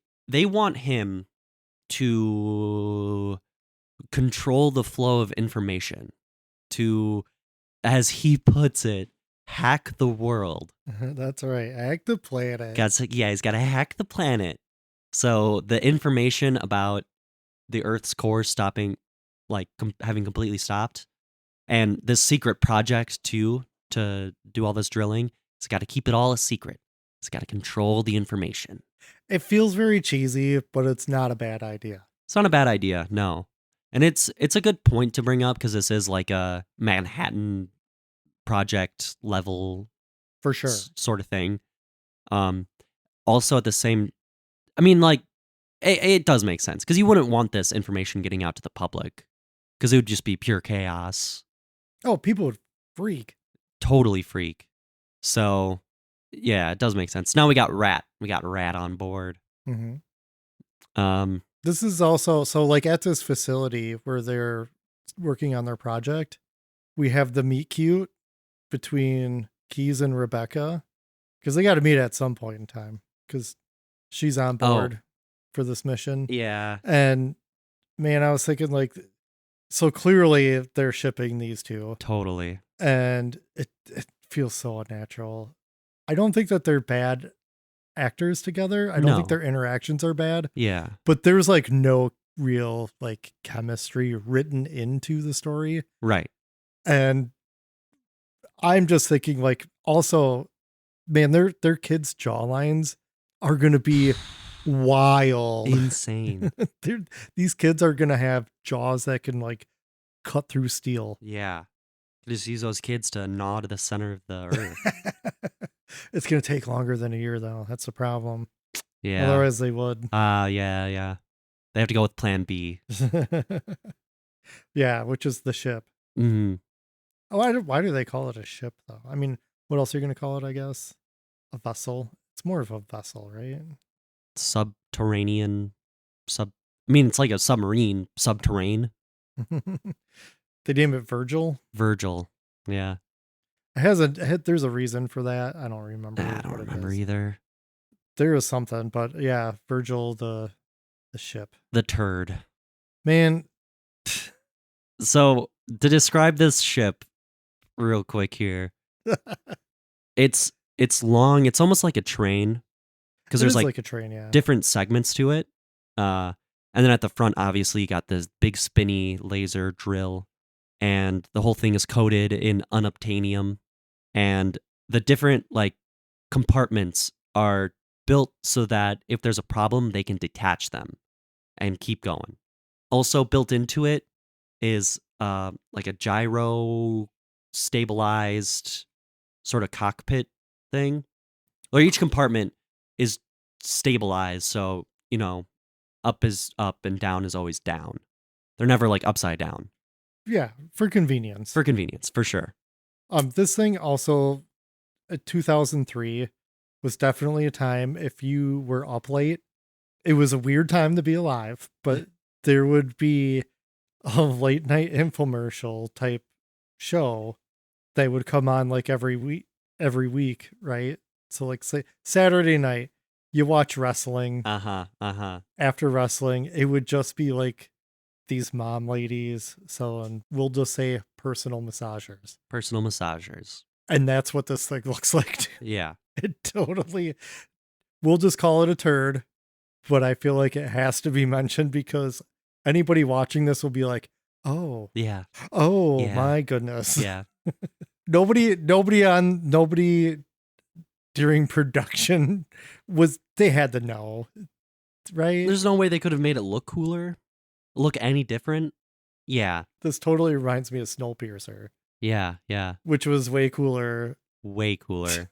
want him to control the flow of information, to, as he puts it, hack the world. That's right. Hack the planet. He's got to hack the planet. So the information about the Earth's core stopping, like having completely stopped, and this secret project too, to do all this drilling, it's got to keep it all a secret. It's got to control the information. It feels very cheesy, but it's not a bad idea. It's not a bad idea, no. And it's a good point to bring up because this is like a Manhattan Project level, for sure, sort of thing. Also at the same, I mean, like it does make sense because you wouldn't want this information getting out to the public because it would just be pure chaos. Oh, people would freak. Totally freak. So yeah, it does make sense. Now we got Rat. We got Rat on board. Mm-hmm. This is also, so like at this facility where they're working on their project, we have the meet cute between Keys and Rebecca, because they got to meet at some point in time because she's on board for this mission. Yeah. And man, I was thinking like, so clearly they're shipping these two. Totally. And it feels so unnatural. I don't think that they're bad actors together. I don't think their interactions are bad. Yeah. But there's like no real like chemistry written into the story. Right. And I'm just thinking like, also, man, their kids' jawlines are going to be wild. Insane. These kids are going to have jaws that can like cut through steel. Yeah. Just use those kids to gnaw to the center of the earth. It's going to take longer than a year, though. That's the problem. Yeah. Otherwise, they would. Yeah. They have to go with plan B. Yeah, which is the ship. Mm-hmm. Why do they call it a ship, though? I mean, what else are you going to call it, I guess? A vessel? It's more of a vessel, right? Subterranean. I mean, it's like a submarine, subterrane. They name it Virgil. Virgil. Yeah. There's a reason for that. I don't remember. I don't remember either. There was something, but yeah, Virgil, the ship. The turd. Man. So to describe this ship real quick here, it's long. It's almost like a train because there's like a train, yeah. Different segments to it. And then at the front, obviously, you got this big spinny laser drill, and the whole thing is coated in unobtainium. And the different like compartments are built so that if there's a problem, they can detach them and keep going. Also built into it is like a gyro stabilized sort of cockpit thing. Or each compartment is stabilized, so up is up and down is always down. They're never like upside down. Yeah, for convenience. For convenience, for sure. This thing also, 2003 was definitely a time if you were up late. It was a weird time to be alive, but there would be a late night infomercial type show that would come on like every week, right? So like say Saturday night, you watch wrestling. After wrestling, it would just be like these mom ladies selling, we'll just say personal massagers. And that's what this thing looks like too. Yeah. It totally, we'll just call it a turd, but I feel like it has to be mentioned because anybody watching this will be like, oh. Yeah. Oh, yeah. My goodness. Yeah. Nobody during production they had to know, right? There's no way they could have made it look cooler, look any different. Yeah. This totally reminds me of Snowpiercer. Yeah. Which was way cooler way cooler.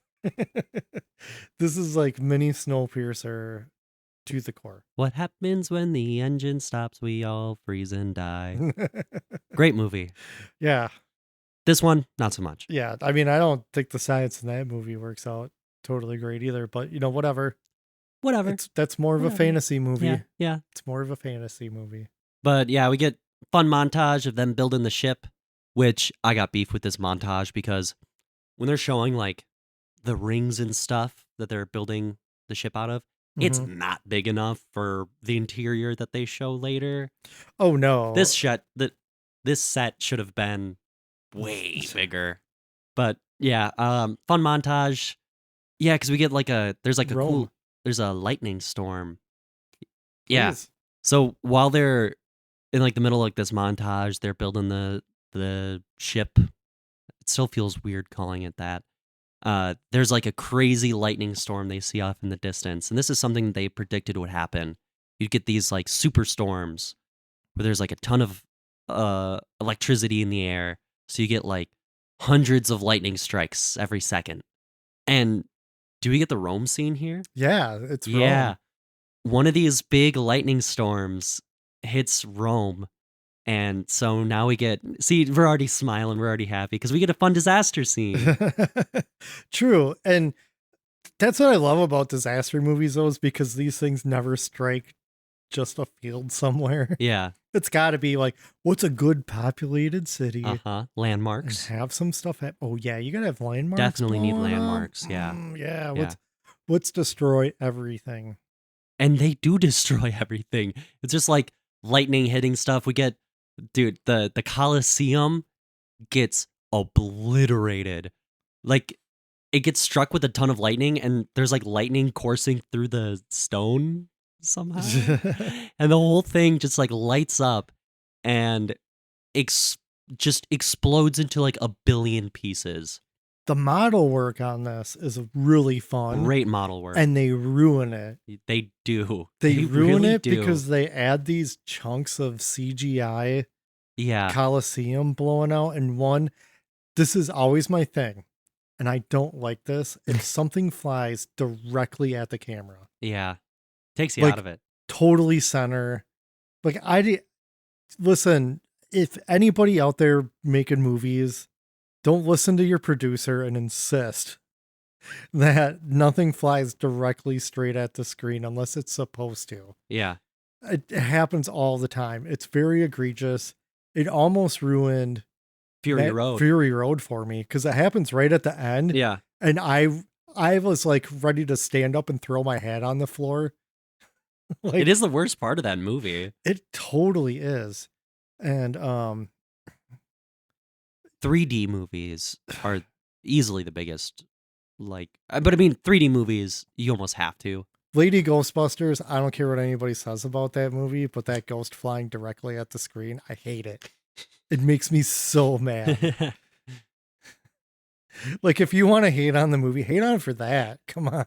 This is like mini Snowpiercer to the core. What happens when the engine stops? We all freeze and die. Great movie. Yeah. This one, not so much. Yeah. I mean, I don't think the science in that movie works out totally great either, but whatever. Whatever. That's more of a fantasy movie. Yeah. It's more of a fantasy movie. But yeah, we get fun montage of them building the ship, which I got beef with this montage because when they're showing like the rings and stuff that they're building the ship out of, it's not big enough for the interior that they show later. Oh no. This set should have been way bigger. But yeah, fun montage. Yeah, because we get there's a lightning storm. Yeah. Please. So while they're in like the middle of like this montage, they're building the ship. It still feels weird calling it that. There's like a crazy lightning storm they see off in the distance. And this is something they predicted would happen. You'd get these like superstorms where there's like a ton of electricity in the air. So you get like hundreds of lightning strikes every second. And do we get the Rome scene here? Yeah, it's Rome. Yeah. One of these big lightning storms hits Rome. And so now we're already smiling, we're already happy because we get a fun disaster scene. True. And that's what I love about disaster movies, though, is because these things never strike just a field somewhere. Yeah. It's got to be like, what's a good populated city? Landmarks. And have some stuff. Oh, yeah, you got to have landmarks. Definitely need landmarks. Yeah. Yeah. Let's destroy everything. And they do destroy everything. It's just like lightning hitting stuff. We get, dude, the Colosseum gets obliterated. Like, it gets struck with a ton of lightning, and there's like lightning coursing through the stone somehow. And the whole thing just like lights up and just explodes into like a billion pieces. The model work on this is really fun. Great model work. And they ruin it. They do. They ruin really it do. because they add these chunks of CGI Yeah. Colosseum blowing out. And this is always my thing, and I don't like this, if something flies directly at the camera. Yeah. Takes you out of it. Totally center. Listen, if anybody out there making movies, don't listen to your producer and insist that nothing flies directly straight at the screen unless it's supposed to. Yeah. It happens all the time. It's very egregious. It almost ruined Fury Road for me because it happens right at the end. Yeah. And I was like ready to stand up and throw my hat on the floor. It is the worst part of that movie. It totally is. And 3D movies are easily the biggest. But I mean, 3D movies, you almost have to. Lady Ghostbusters, I don't care what anybody says about that movie, but that ghost flying directly at the screen, I hate it. It makes me so mad. Like, if you want to hate on the movie, hate on it for that. Come on.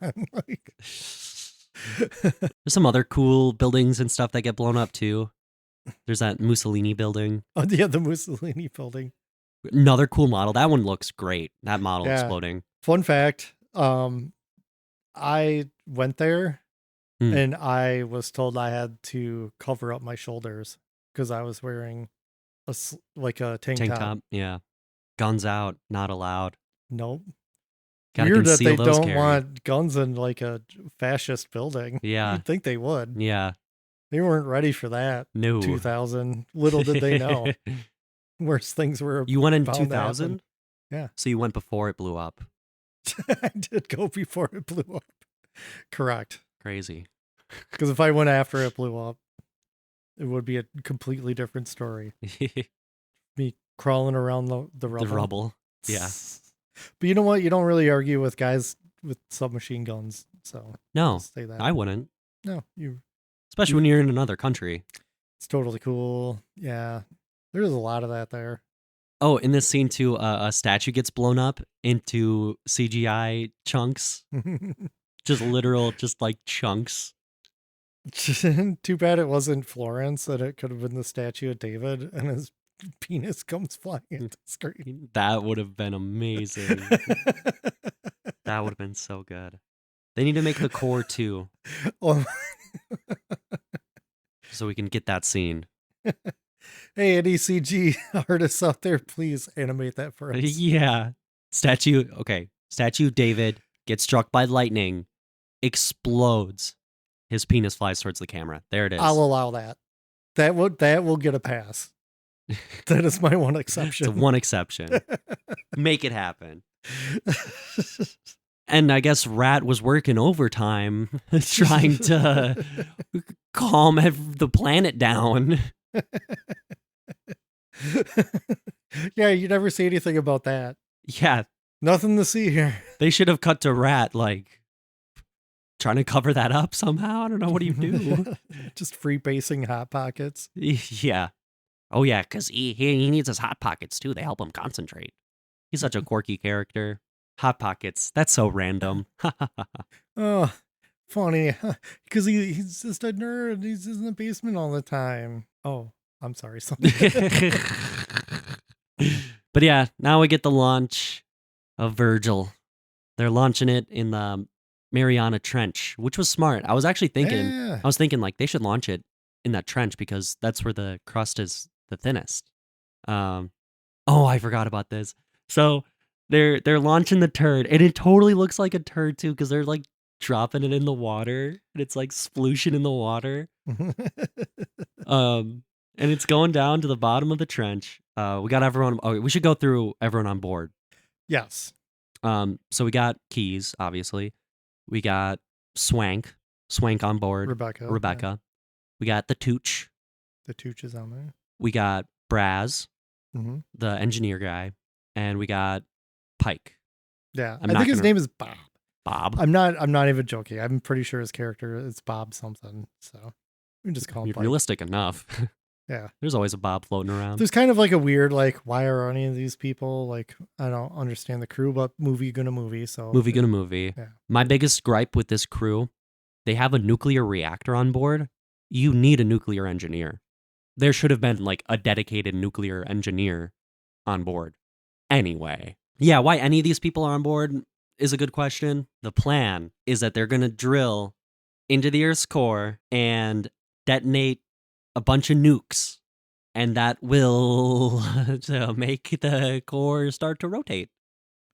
There's some other cool buildings and stuff that get blown up too. There's that Mussolini building. Oh, yeah, the Mussolini building. Another cool model. That one looks great. That model exploding. Fun fact, I went there and I was told I had to cover up my shoulders because I was wearing a tank top. Yeah. Guns out, not allowed. Nope. Gotta Weird that they conceal those don't carry. want guns in like a fascist building. Yeah. You'd think they would. Yeah. They weren't ready for that. No. 2000. Little did they know. Worse things were. You went in bound to 2000? happen. Yeah. So you went before it blew up. I did go before it blew up. Correct. Crazy. Because if I went after it blew up, it would be a completely different story. Me crawling around the rubble. The rubble. Yeah. But you know what? You don't really argue with guys with submachine guns. So no, I'll say that. I wouldn't. No, especially when you're in another country. It's totally cool. Yeah. There's a lot of that there. Oh, in this scene too, a statue gets blown up into CGI chunks. Just like chunks. Too bad it wasn't Florence, that it could have been the statue of David and his penis comes flying into the screen. That would have been amazing. That would have been so good. They need to make the core too, Oh, so we can get that scene. hey, any CG artists out there, please animate that for us. Yeah. Statue David gets struck by lightning, explodes. His penis flies towards the camera. There it is. I'll allow that. That will get a pass. That is my one exception. It's one exception. Make it happen. And I guess Rat was working overtime trying to calm the planet down. Yeah, you never see anything about that. Yeah. Nothing to see here. They should have cut to Rat, like, trying to cover that up somehow. I don't know. What do you do? Just free basing Hot Pockets. Yeah. Oh, yeah, because he needs his Hot Pockets, too. They help him concentrate. He's such a quirky character. Hot Pockets. That's so random. Oh, funny. Because he's just a nerd. He's just in the basement all the time. Oh, I'm sorry. But yeah, now we get the launch of Virgil. They're launching it in the Mariana Trench, which was smart. I was actually thinking, like, they should launch it in that trench because that's where the crust is the thinnest. Oh, I forgot about this. So they're launching the turd, and it totally looks like a turd too because they're like dropping it in the water, and it's like splooshing in the water. And it's going down to the bottom of the trench. We got everyone. Oh, we should go through everyone on board. Yes. So we got Keys, obviously. We got Swank on board. Rebecca. Yeah. We got the Tooch. The Tooch is on there. We got Braz, Mm-hmm. the engineer guy, and we got Pike. Yeah, I think his name is Bob. Bob. I'm not even joking. I'm pretty sure his character is Bob something. So we can just call him Pike. Realistic enough. Yeah. There's always a Bob floating around. There's kind of like a weird, like, why are any of these people, like, I don't understand the crew, but movie gonna movie. So movie. Yeah. My biggest gripe with this crew, they have a nuclear reactor on board. You need a nuclear engineer. There should have been like a dedicated nuclear engineer on board. Anyway. Yeah, why any of these people are on board is a good question. The plan is that they're going to drill into the Earth's core and detonate a bunch of nukes, and that will make the core start to rotate.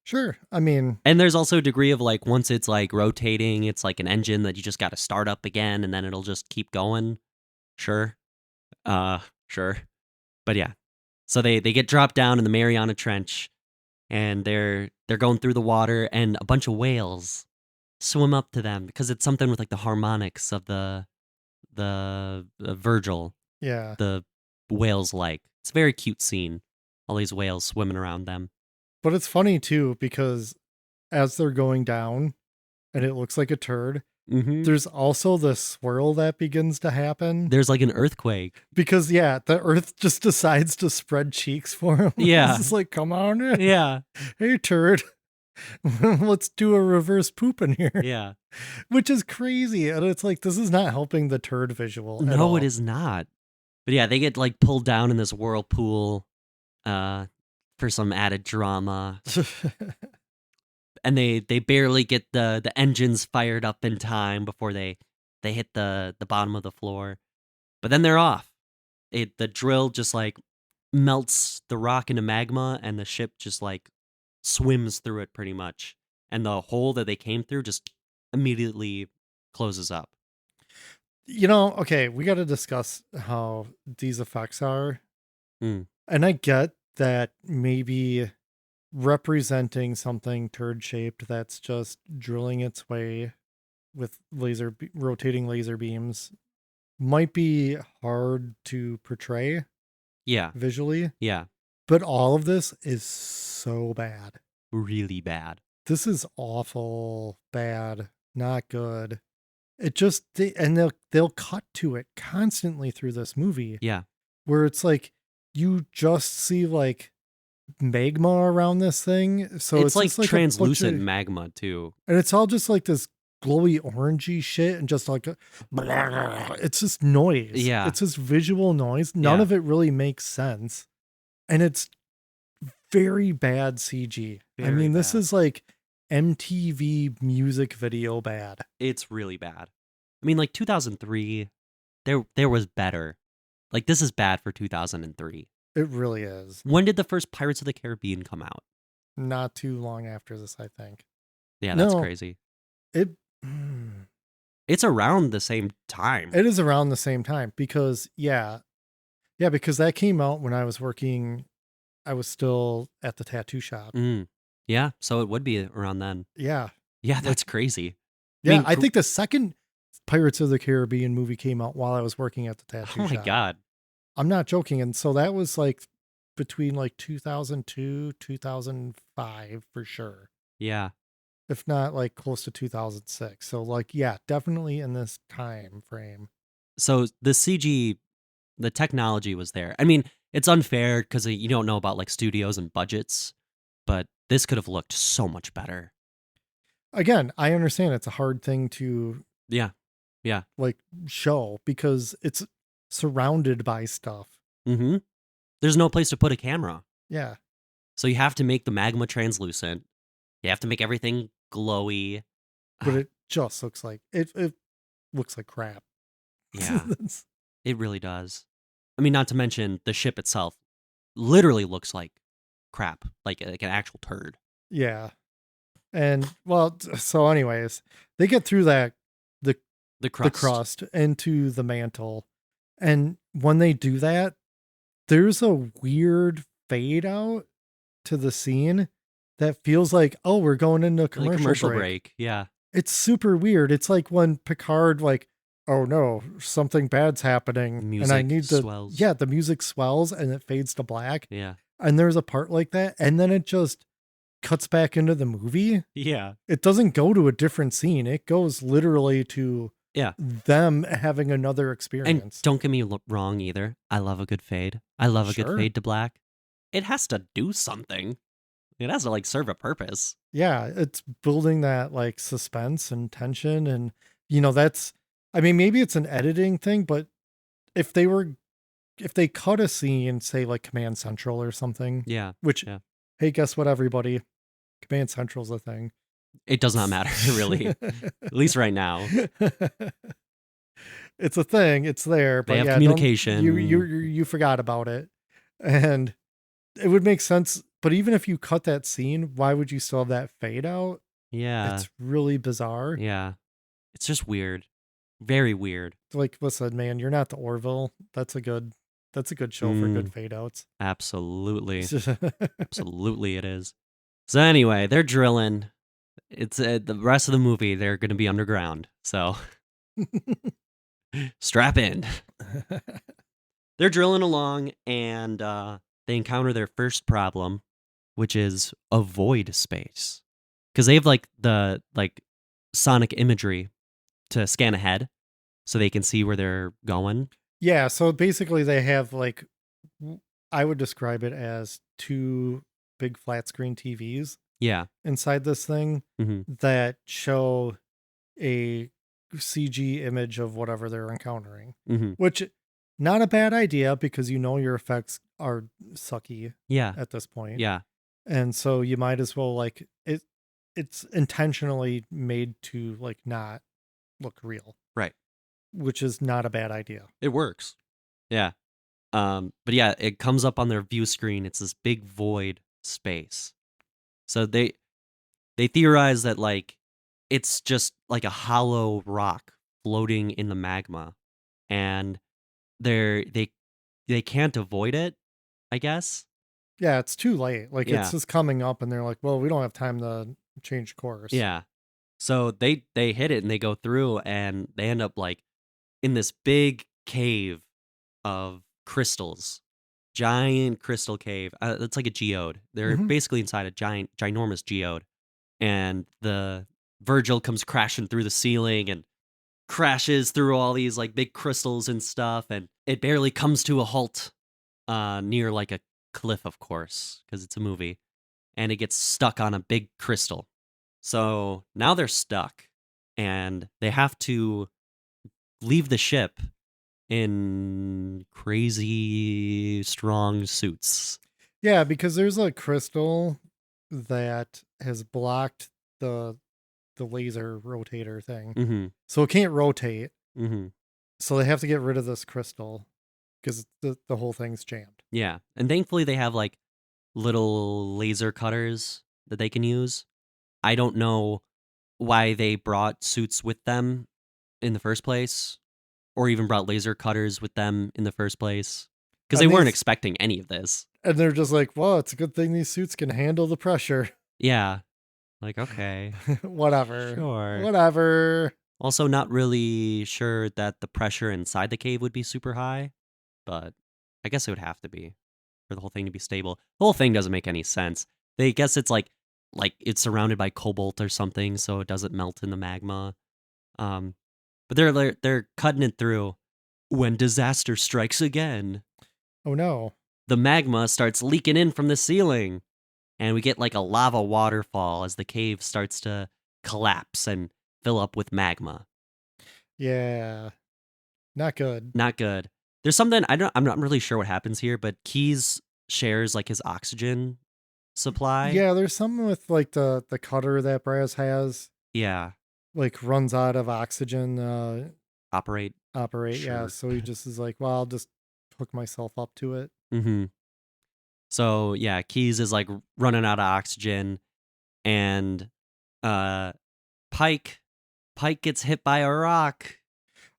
Sure. I mean, and there's also a degree of like once it's like rotating, it's like an engine that you just got to start up again, and then it'll just keep going. Sure. Sure. But yeah. So they get dropped down in the Mariana Trench, and they're going through the water, and a bunch of whales swim up to them because it's something with like the harmonics of the Virgil. Yeah. The whales like. It's a very cute scene. All these whales swimming around them. But it's funny too because as they're going down and it looks like a turd, there's also the swirl that begins to happen. There's like an earthquake. Because yeah, the earth just decides to spread cheeks for him. Yeah. It's just like, come on in. Yeah. Hey, turd. Let's do a reverse poop in here. Yeah. Which is crazy. And it's like, this is not helping the turd visual. No, it is not. But yeah, they get like pulled down in this whirlpool for some added drama. And they barely get the engines fired up in time before they hit the bottom of the floor. But then they're off. The drill just like melts the rock into magma, and the ship just like swims through it pretty much. And the hole that they came through just immediately closes up. Okay, we got to discuss how these effects are. And I get that maybe representing something turd shaped that's just drilling its way with rotating laser beams might be hard to portray. Yeah. Visually. Yeah. But all of this is so bad. Really bad. This is awful bad. Not good. It just, they'll cut to it constantly through this movie. Yeah. Where it's like, you just see like magma around this thing. So it's like translucent magma too. And it's all just like this glowy orangey shit and just like, it's just noise. Yeah. It's just visual noise. None of it really makes sense. And it's very bad CG. I mean, this is like MTV music video bad. It's really bad. I mean, like 2003, there was better. Like this is bad for 2003. It really is. When did the first Pirates of the Caribbean come out? Not too long after this, I think. Yeah, that's No, crazy. It It's around the same time. it is around the same time because because that came out when I was working. I was still at the tattoo shop. Yeah, so it would be around then. Yeah. Yeah, that's crazy. Yeah, mean, I think the second Pirates of the Caribbean movie came out while I was working at the tattoo Oh my shop. God. I'm not joking. And so that was like between like 2002, 2005 for sure. Yeah. If not like close to 2006. So like, yeah, definitely in this time frame. So the CG, the technology was there. I mean, it's unfair because you don't know about like studios and budgets, but this could have looked so much better. Again, I understand it's a hard thing to Yeah. like show because it's surrounded by stuff. Mm-hmm. There's no place to put a camera. Yeah. So you have to make the magma translucent. You have to make everything glowy. But it just looks like it looks like crap. Yeah. It really does. I mean, not to mention the ship itself literally looks like crap, like an actual turd. Yeah. And well, so anyways, they get through that The crust. the crust into the mantle. And when they do that, there's a weird fade out to the scene that feels like, oh, we're going into a commercial, break. Yeah. It's super weird. It's like when Picard like, oh no, something bad's happening. Music and I need to swells. Yeah, the music swells and it fades to black. Yeah. And there's a part like that, and then it just cuts back into the movie. Yeah. It doesn't go to a different scene. It goes literally to them having another experience. And don't get me wrong either. I love a good fade. I love a good Sure. fade to black. It has to do something. It has to like serve a purpose. Yeah, it's building that like suspense and tension. And, you know, that's, I mean, maybe it's an editing thing, but if they cut a scene, say like Command Central or something, Yeah. which, Yeah. hey, guess what, everybody? Command Central's a thing. It does not matter, really. At least right now. It's a thing. It's there. But They have yeah, communication. You forgot about it, and it would make sense. But even if you cut that scene, why would you still have that fade out? Yeah. It's really bizarre. Yeah. It's just weird. Very weird. Like, listen, man, you're not the Orville. That's a good show for good fade outs. Absolutely. Absolutely it is. So anyway, they're drilling. It's the rest of the movie, they're going to be underground. So strap in. They're drilling along and they encounter their first problem, which is a void space. Because they have like the sonic imagery to scan ahead so they can see where they're going. Yeah, so basically they have like, I would describe it as two big flat screen TVs. Yeah. Inside this thing that show a CG image of whatever they're encountering, which not a bad idea because you know your effects are sucky. Yeah. At this point. Yeah. And so you might as well like it. It's intentionally made to like not look real. Right. Which is not a bad idea. It works. Yeah. But yeah, it comes up on their view screen. It's this big void space. So they theorize that like it's just like a hollow rock floating in the magma, and they can't avoid it, I guess. Yeah, it's too late. Like Yeah. it's just coming up, and they're like, "Well, we don't have time to change course." Yeah. So they hit it and they go through and they end up like in this big cave of crystals. Giant crystal cave. It's like a geode. They're basically inside a ginormous geode. And the Virgil comes crashing through the ceiling and crashes through all these like big crystals and stuff. And it barely comes to a halt near like a cliff, of course, because it's a movie. And it gets stuck on a big crystal. So now they're stuck and they have to leave the ship in crazy strong suits. Yeah, because there's a crystal that has blocked the laser rotator thing. Mm-hmm. So it can't rotate. Mm-hmm. So they have to get rid of this crystal because the whole thing's jammed. Yeah. And thankfully they have like little laser cutters that they can use. I don't know why they brought suits with them in the first place, or even brought laser cutters with them in the first place, because they And weren't these- expecting any of this. And they're just like, well, it's a good thing these suits can handle the pressure. Yeah. Like, okay. Whatever. Sure. Whatever. Also, not really sure that the pressure inside the cave would be super high, but I guess it would have to be for the whole thing to be stable. The whole thing doesn't make any sense. They guess it's like it's surrounded by cobalt or something, so it doesn't melt in the magma. But they're cutting it through when disaster strikes again. Oh no. The magma starts leaking in from the ceiling, and we get like a lava waterfall as the cave starts to collapse and fill up with magma. Yeah. Not good. Not good. There's something I'm not really sure what happens here, but Keyes shares like his oxygen supply. Yeah, there's something with like the cutter that Braz has, Yeah. like runs out of oxygen Operate. Yeah, Sure. so he just is like, well, I'll just hook myself up to it. Mm-hmm. So yeah, Keyes is like running out of oxygen, and Pike gets hit by a rock.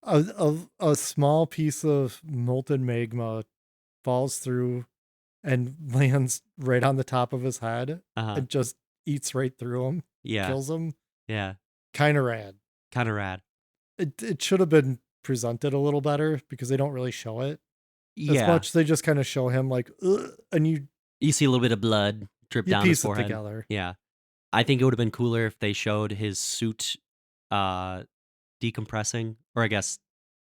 A small piece of molten magma falls through and lands right on the top of his head and just eats right through him. Yeah. Kills him. Yeah. Kind of rad. Kind of rad. It should have been presented a little better because they don't really show it. Yeah. As much they just kind of show him like, ugh, and you see a little bit of blood drip down his piece forehead. it together. Yeah. I think it would have been cooler if they showed his suit decompressing, or I guess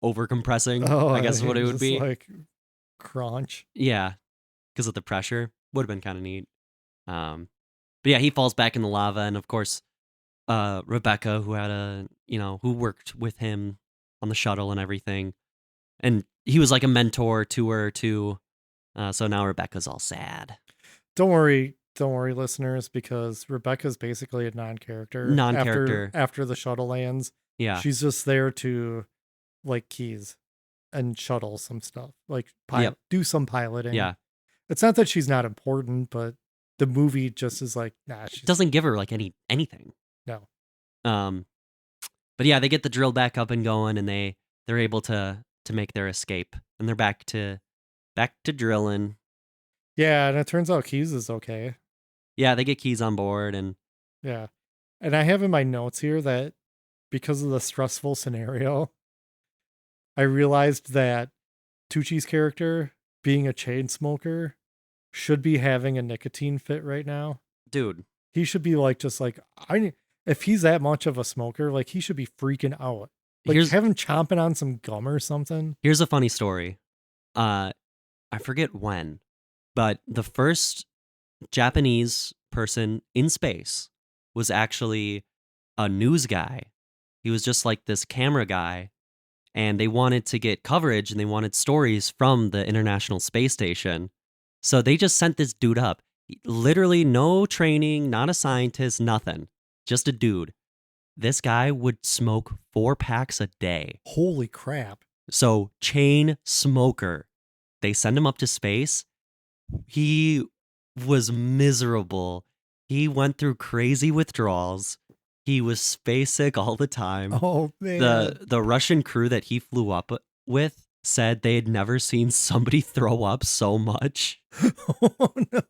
overcompressing. Oh, I guess what it would just be. like crunch. Yeah. Because of the pressure. Would have been kind of neat. But yeah, he falls back in the lava, and of course, Rebecca, who worked with him on the shuttle and everything, and he was like a mentor to her too. So now Rebecca's all sad. Don't worry, listeners, because Rebecca's basically a non-character. After the shuttle lands. Yeah, she's just there to like Keyes and shuttle some stuff, like do some piloting. Yeah, it's not that she's not important, but the movie just is like, nah, she doesn't give her like anything. No. But yeah, they get the drill back up and going, and they're able to make their escape, and they're back to drilling. Yeah, and it turns out Keyes is okay. Yeah, they get Keyes on board, and yeah, and I have in my notes here that because of the stressful scenario, I realized that Tucci's character, being a chain smoker, should be having a nicotine fit right now. Dude, he should be like, just like, if he's that much of a smoker, like he should be freaking out. Like have him chomping on some gum or something. Here's a funny story. I forget when, but the first Japanese person in space was actually a news guy. He was just like this camera guy, and they wanted to get coverage and they wanted stories from the International Space Station. So they just sent this dude up. Literally no training, not a scientist, nothing. Just a dude. This guy would smoke 4 packs a day. Holy crap. So, chain smoker. They send him up to space. He was miserable. He went through crazy withdrawals. He was space sick all the time. Oh, man. The Russian crew that he flew up with said they had never seen somebody throw up so much. Oh, no.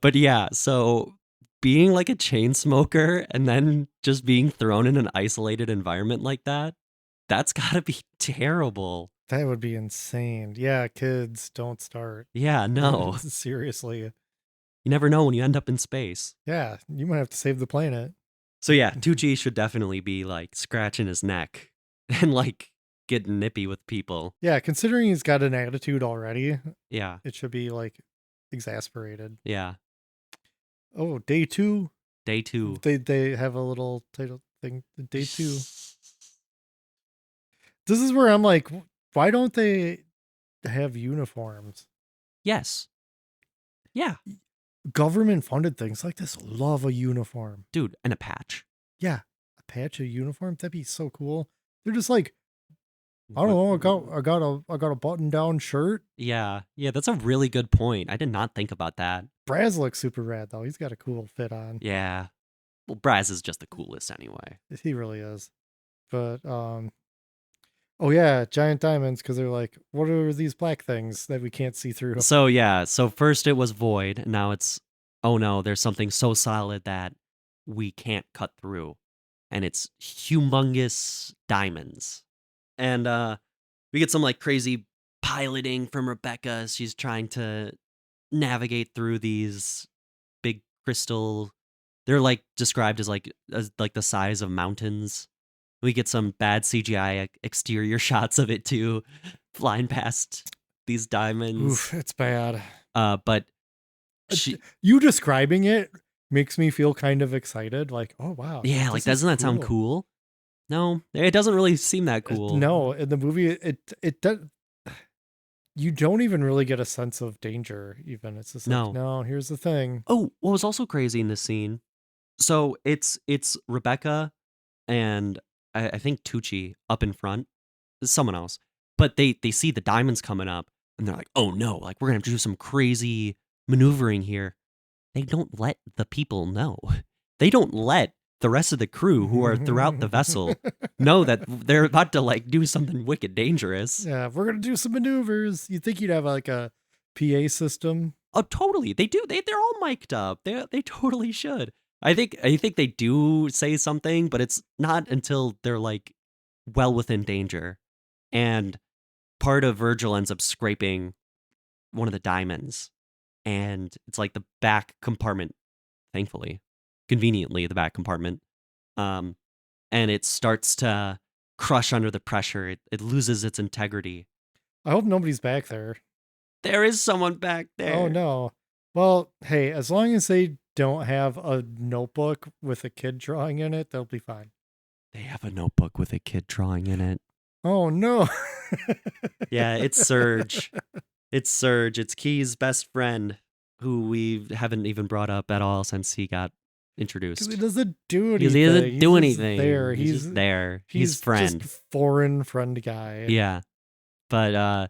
But yeah, so being like a chain smoker and then just being thrown in an isolated environment like that's gotta be terrible. That would be insane. Yeah, kids, don't start. Yeah, no. Seriously. You never know when you end up in space. Yeah, you might have to save the planet. So yeah, Tucci should definitely be like scratching his neck and like getting nippy with people. Yeah, considering he's got an attitude already. Yeah. It should be like exasperated. Yeah. Oh, day 2. Day 2. They have a little title thing. Day 2. This is where I'm like, why don't they have uniforms? Yes. Yeah. Government funded things like this love a uniform. Dude, and a patch. Yeah. A patch, a uniform, that'd be so cool. They're just like, I don't know, I got a button down shirt. Yeah. Yeah, that's a really good point. I did not think about that. Braz looks super rad though. He's got a cool fit on. Yeah. Well, Braz is just the coolest anyway. He really is. But oh yeah, giant diamonds, because they're like, what are these black things that we can't see through? So yeah, so first it was void, and now it's, oh no, there's something so solid that we can't cut through. And it's humongous diamonds. And we get some like crazy piloting from Rebecca. She's trying to navigate through these big crystal. They're like described as like the size of mountains. We get some bad CGI exterior shots of it too, flying past these diamonds. Oof, it's bad. But you describing it makes me feel kind of excited. Like, oh wow. Yeah, like doesn't that sound cool? No, it doesn't really seem that cool. No, in the movie, it does. You don't even really get a sense of danger. Even it's just like, no. Here's the thing. Oh, what was also crazy in this scene? So it's Rebecca and I think Tucci up in front, someone else, but they see the diamonds coming up and they're like, oh no, like we're gonna have to do some crazy maneuvering here. They don't let the people know. They don't let the rest of the crew who are throughout the vessel know that they're about to like do something wicked dangerous. Yeah, we're gonna do some maneuvers. You think you'd have like a PA system? Oh, totally. They do. They're all mic'd up. They totally should. I think they do say something, but it's not until they're like well within danger. And part of Virgil ends up scraping one of the diamonds. And it's like the back compartment, thankfully, conveniently the back compartment. And it starts to crush under the pressure. It loses its integrity. I hope nobody's back there. There is someone back there. Oh no. Well, hey, as long as they don't have a notebook with a kid drawing in it, they'll be fine. They have a notebook with a kid drawing in it. Oh no. Yeah, it's Serge. It's Serge. It's Key's best friend, who we haven't even brought up at all since he got introduced. He doesn't do anything. He doesn't do anything. There. He's just there. He's friend. Just foreign friend guy. Yeah. But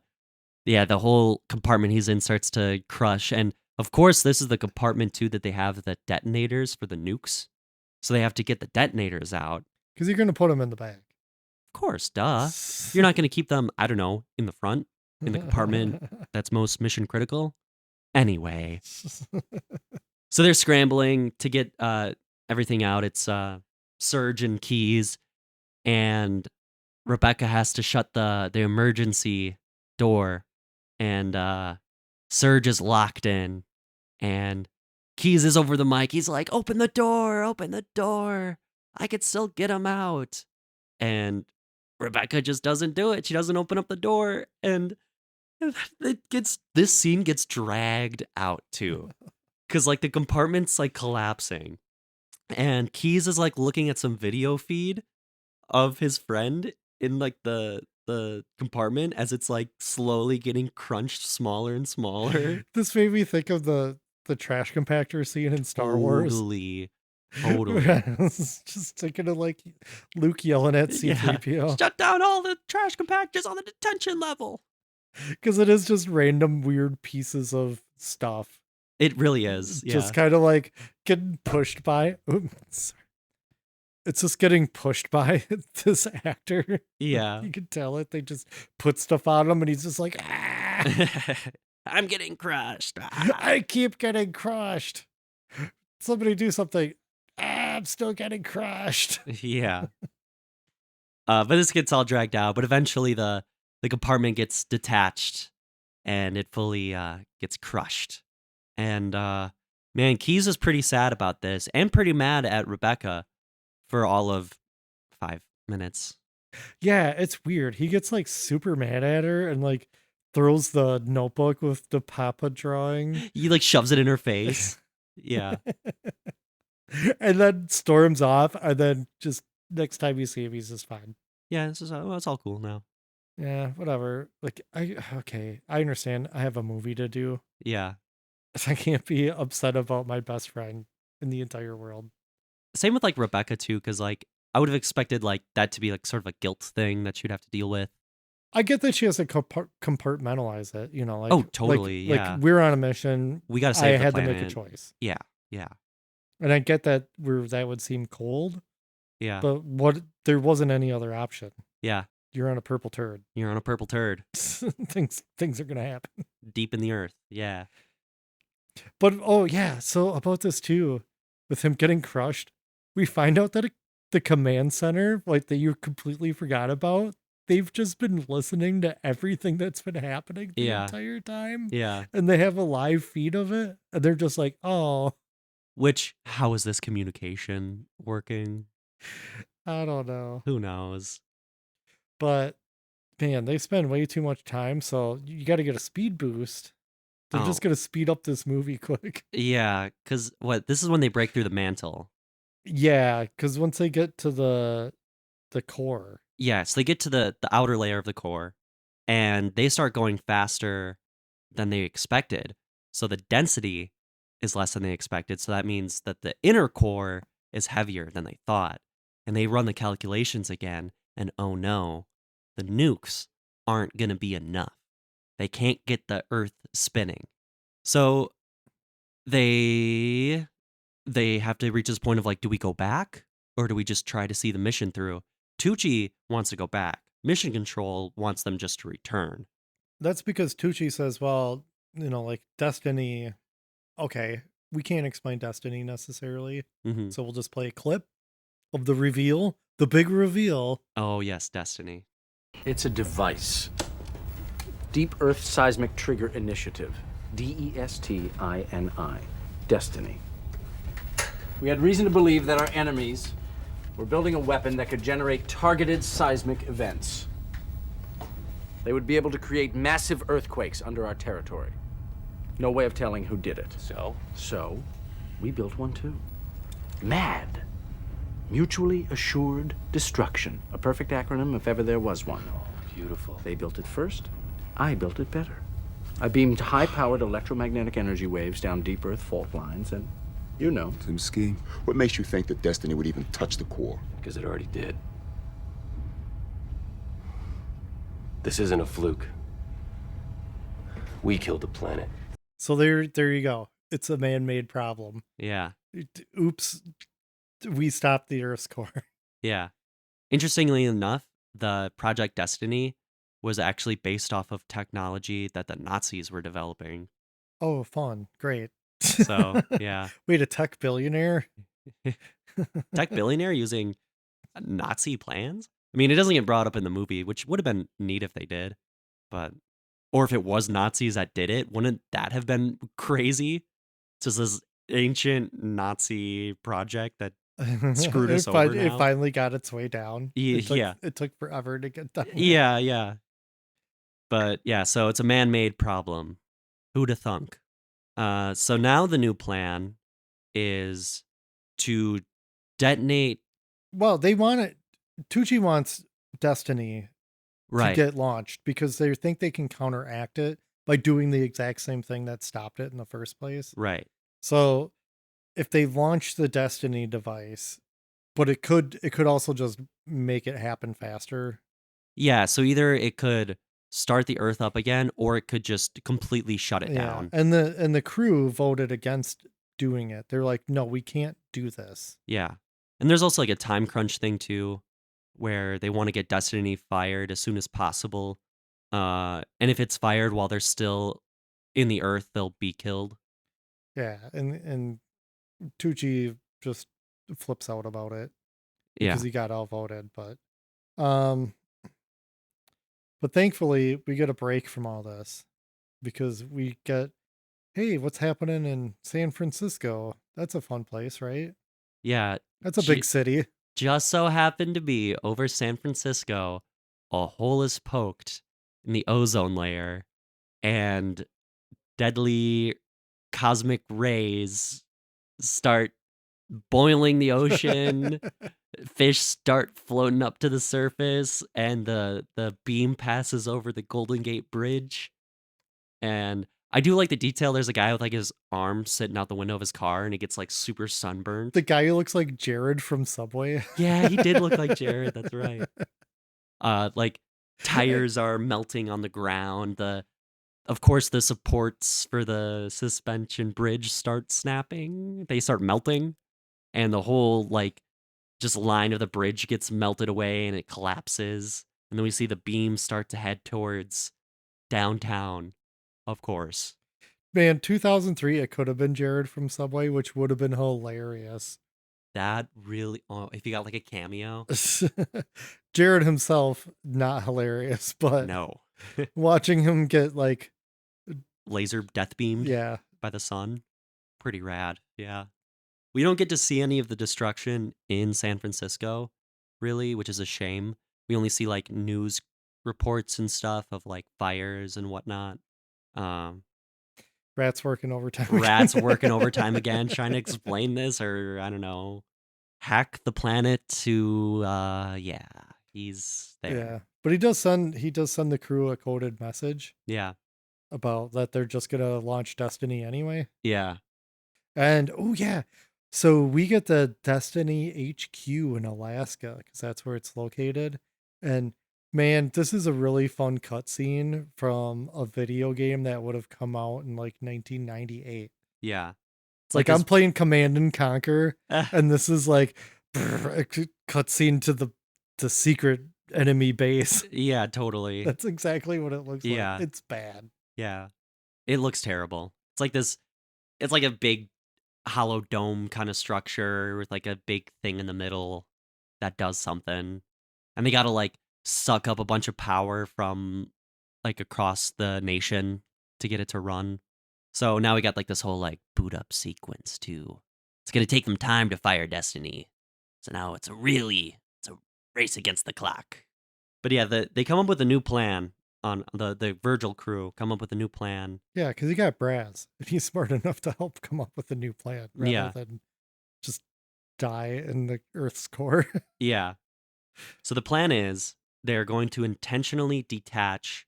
yeah, the whole compartment he's in starts to crush. And of course, this is the compartment too that they have the detonators for the nukes. So they have to get the detonators out. Because you're going to put them in the back. Of course, duh. You're not going to keep them, I don't know, in the front, in the compartment that's most mission critical. Anyway. So they're scrambling to get everything out. It's Serge and Keys. And Rebecca has to shut the emergency door. And Serge is locked in. And Keys is over the mic. He's like, open the door, open the door. I could still get him out. And Rebecca just doesn't do it. She doesn't open up the door. And this scene gets dragged out too. Because like the compartment's like collapsing. And Keys is like looking at some video feed of his friend in like the compartment as it's like slowly getting crunched smaller and smaller. This made me think of the trash compactor scene in Star Wars. Totally. Just thinking of like Luke yelling at C-3PO. Yeah. Shut down all the trash compactors on the detention level. Because it is just random weird pieces of stuff. It really is. Yeah. Just kind of like getting pushed by. Oops. It's just getting pushed by this actor. Yeah. You can tell it. They just put stuff on him and he's just like, ah. I'm getting crushed. I keep getting crushed. Somebody do something. I'm still getting crushed. Yeah. But this gets all dragged out. But eventually the compartment gets detached and it fully gets crushed. And man, Keys is pretty sad about this and pretty mad at Rebecca for all of 5 minutes. Yeah, it's weird. He gets like super mad at her and like throws the notebook with the Papa drawing. He like shoves it in her face. Yeah. And then storms off, and then just next time you see him, he's just fine. Yeah, it's all cool now. Yeah, whatever. Like, okay, I understand. I have a movie to do. Yeah. I can't be upset about my best friend in the entire world. Same with like Rebecca too, because like I would have expected like that to be like sort of a guilt thing that she'd have to deal with. I get that she has to compartmentalize it, like Oh, totally. Yeah. we're on a mission. We got to I save the had to make a planet. choice. Yeah. Yeah. And I get that that would seem cold, Yeah. but there wasn't any other option. Yeah. You're on a purple turd. You're on a purple turd. things are going to happen. Deep in the earth. Yeah. But oh yeah, so about this too, with him getting crushed, we find out that the command center, like that you completely forgot about, they've just been listening to everything that's been happening the entire time. Yeah. And they have a live feed of it. And they're just like, oh. Which, how is this communication working? I don't know. Who knows? But man, they spend way too much time. So you got to get a speed boost. They're just going to speed up this movie quick. Yeah. Because this is when they break through the mantle. Yeah. Because once they get to the core. Yeah. So they get to the outer layer of the core and they start going faster than they expected. So the density is less than they expected. So that means that the inner core is heavier than they thought. And they run the calculations again. And oh no, the nukes aren't going to be enough. They can't get the Earth spinning. So they have to reach this point of like, do we go back or do we just try to see the mission through? Tucci wants to go back. Mission Control wants them just to return. That's because Tucci says, well, like Destiny, okay, we can't explain Destiny necessarily. Mm-hmm. So we'll just play a clip of the reveal, the big reveal. Oh, yes, Destiny. It's a device. Deep Earth Seismic Trigger Initiative. DESTINI. Destiny. We had reason to believe that our enemies were building a weapon that could generate targeted seismic events. They would be able to create massive earthquakes under our territory. No way of telling who did it. So, we built one too. MAD. Mutually Assured Destruction. A perfect acronym if ever there was one. Beautiful. They built it first. I built it better. I beamed high-powered electromagnetic energy waves down deep Earth fault lines, and Some scheme. What makes you think that Destiny would even touch the core? Because it already did. This isn't a fluke. We killed the planet. So there you go. It's a man-made problem. Yeah. Oops. We stopped the Earth's core. Yeah. Interestingly enough, the Project Destiny was actually based off of technology that the Nazis were developing. Oh, fun. Great. So, yeah. Wait, a tech billionaire? Tech billionaire using Nazi plans? I mean, it doesn't get brought up in the movie, which would have been neat if they did. Or if it was Nazis that did it, wouldn't that have been crazy? It's just this ancient Nazi project that screwed us over now. It finally got its way down. Yeah. It took forever to get done. Yeah. But yeah, so it's a man-made problem. Who'da thunk? So now the new plan is to detonate. Well, they want it. Tucci wants Destiny to get launched because they think they can counteract it by doing the exact same thing that stopped it in the first place. Right. So if they launch the Destiny device, but it could also just make it happen faster. Yeah, so either it could start the Earth up again or it could just completely shut it down. And the crew voted against doing it. They're like, "No, we can't do this." Yeah. And there's also like a time crunch thing too, where they want to get Destiny fired as soon as possible. And if it's fired while they're still in the Earth, they'll be killed. Yeah, and Tucci just flips out about it because he got outvoted. But thankfully we get a break from all this because we get, hey, what's happening in San Francisco? That's a fun place, right? Yeah. That's a big city. Just so happened to be over San Francisco, a hole is poked in the ozone layer and deadly cosmic rays start boiling the ocean. Fish start floating up to the surface, and the beam passes over the Golden Gate Bridge. And I do like the detail. There's a guy with like his arm sitting out the window of his car, and he gets like super sunburned. The guy who looks like Jared from Subway. Yeah, he did look like Jared. That's right. Like tires are melting on the ground. Of course, the supports for the suspension bridge start snapping. They start melting, and the whole like just line of the bridge gets melted away, and it collapses. And then we see the beam start to head towards downtown. Of course. Man, 2003, it could have been Jared from Subway, which would have been hilarious. That really, if you got like a cameo. Jared himself, not hilarious, but No. watching him get like laser death beamed yeah, by the sun. Pretty rad. Yeah. We don't get to see any of the destruction in San Francisco, really, which is a shame. We only see like news reports and stuff of like fires and whatnot. Rat's working overtime. Rat's working overtime again, trying to explain this, or I don't know, hack the planet to yeah, he's there. Yeah. But he does send the crew a coded message. Yeah. About that they're just gonna launch Destiny anyway. Yeah. And oh yeah. So we get the Destiny HQ in Alaska because that's where it's located. And man, this is a really fun cutscene from a video game that would have come out in like 1998. Yeah. It's like I'm playing Command and Conquer, and this is like a cutscene to the secret enemy base. Yeah, totally. That's exactly what it looks Yeah. like. It's bad. Yeah. It looks terrible. It's like this, it's like a big hollow dome kind of structure with like a big thing in the middle that does something. And they got to like suck up a bunch of power from like across the nation to get it to run. So now we got like this whole like boot up sequence too. It's going to take them time to fire Destiny. So now it's a race against the clock. But yeah, they come up with a new plan. On the Virgil crew come up with a new plan. Yeah, because he got Braz, and he's smart enough to help come up with a new plan rather than just die in the Earth's core. Yeah. So the plan is they're going to intentionally detach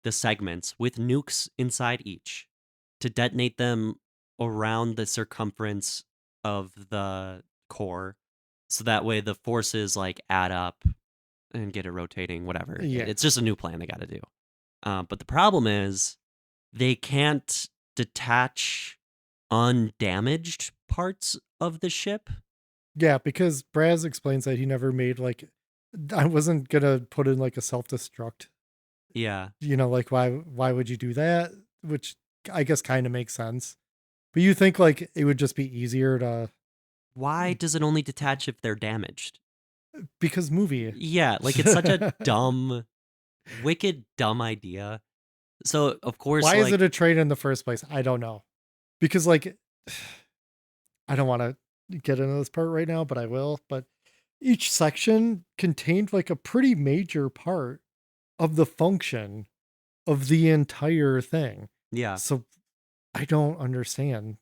the segments with nukes inside each to detonate them around the circumference of the core, so that way the forces like add up and get it rotating, whatever. Yeah. It's just a new plan they got to do. But the problem is they can't detach undamaged parts of the ship. Yeah, because Braz explains that he never made like, I wasn't gonna put in like a self-destruct. Yeah. You know, like why would you do that? Which I guess kind of makes sense. But you think like it would just be easier to. Why does it only detach if they're damaged? Because movie. Yeah, like it's such a dumb, wicked dumb idea. So of course, why is it a train in the first place? I don't know. Because like, I don't want to get into this part right now, but I will. But each section contained like a pretty major part of the function of the entire thing. Yeah. So I don't understand.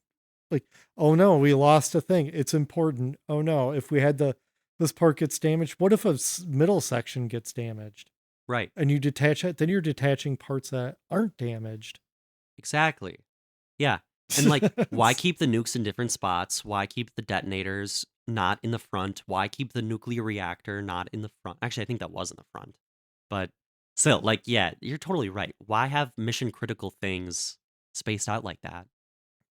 Like, oh no, we lost a thing. It's important. Oh no, if we had this part gets damaged, what if a middle section gets damaged? Right. And you detach it, then you're detaching parts that aren't damaged. Exactly. Yeah. And like, why keep the nukes in different spots? Why keep the detonators not in the front? Why keep the nuclear reactor not in the front? Actually, I think that was in the front. But still, like, yeah, you're totally right. Why have mission critical things spaced out like that?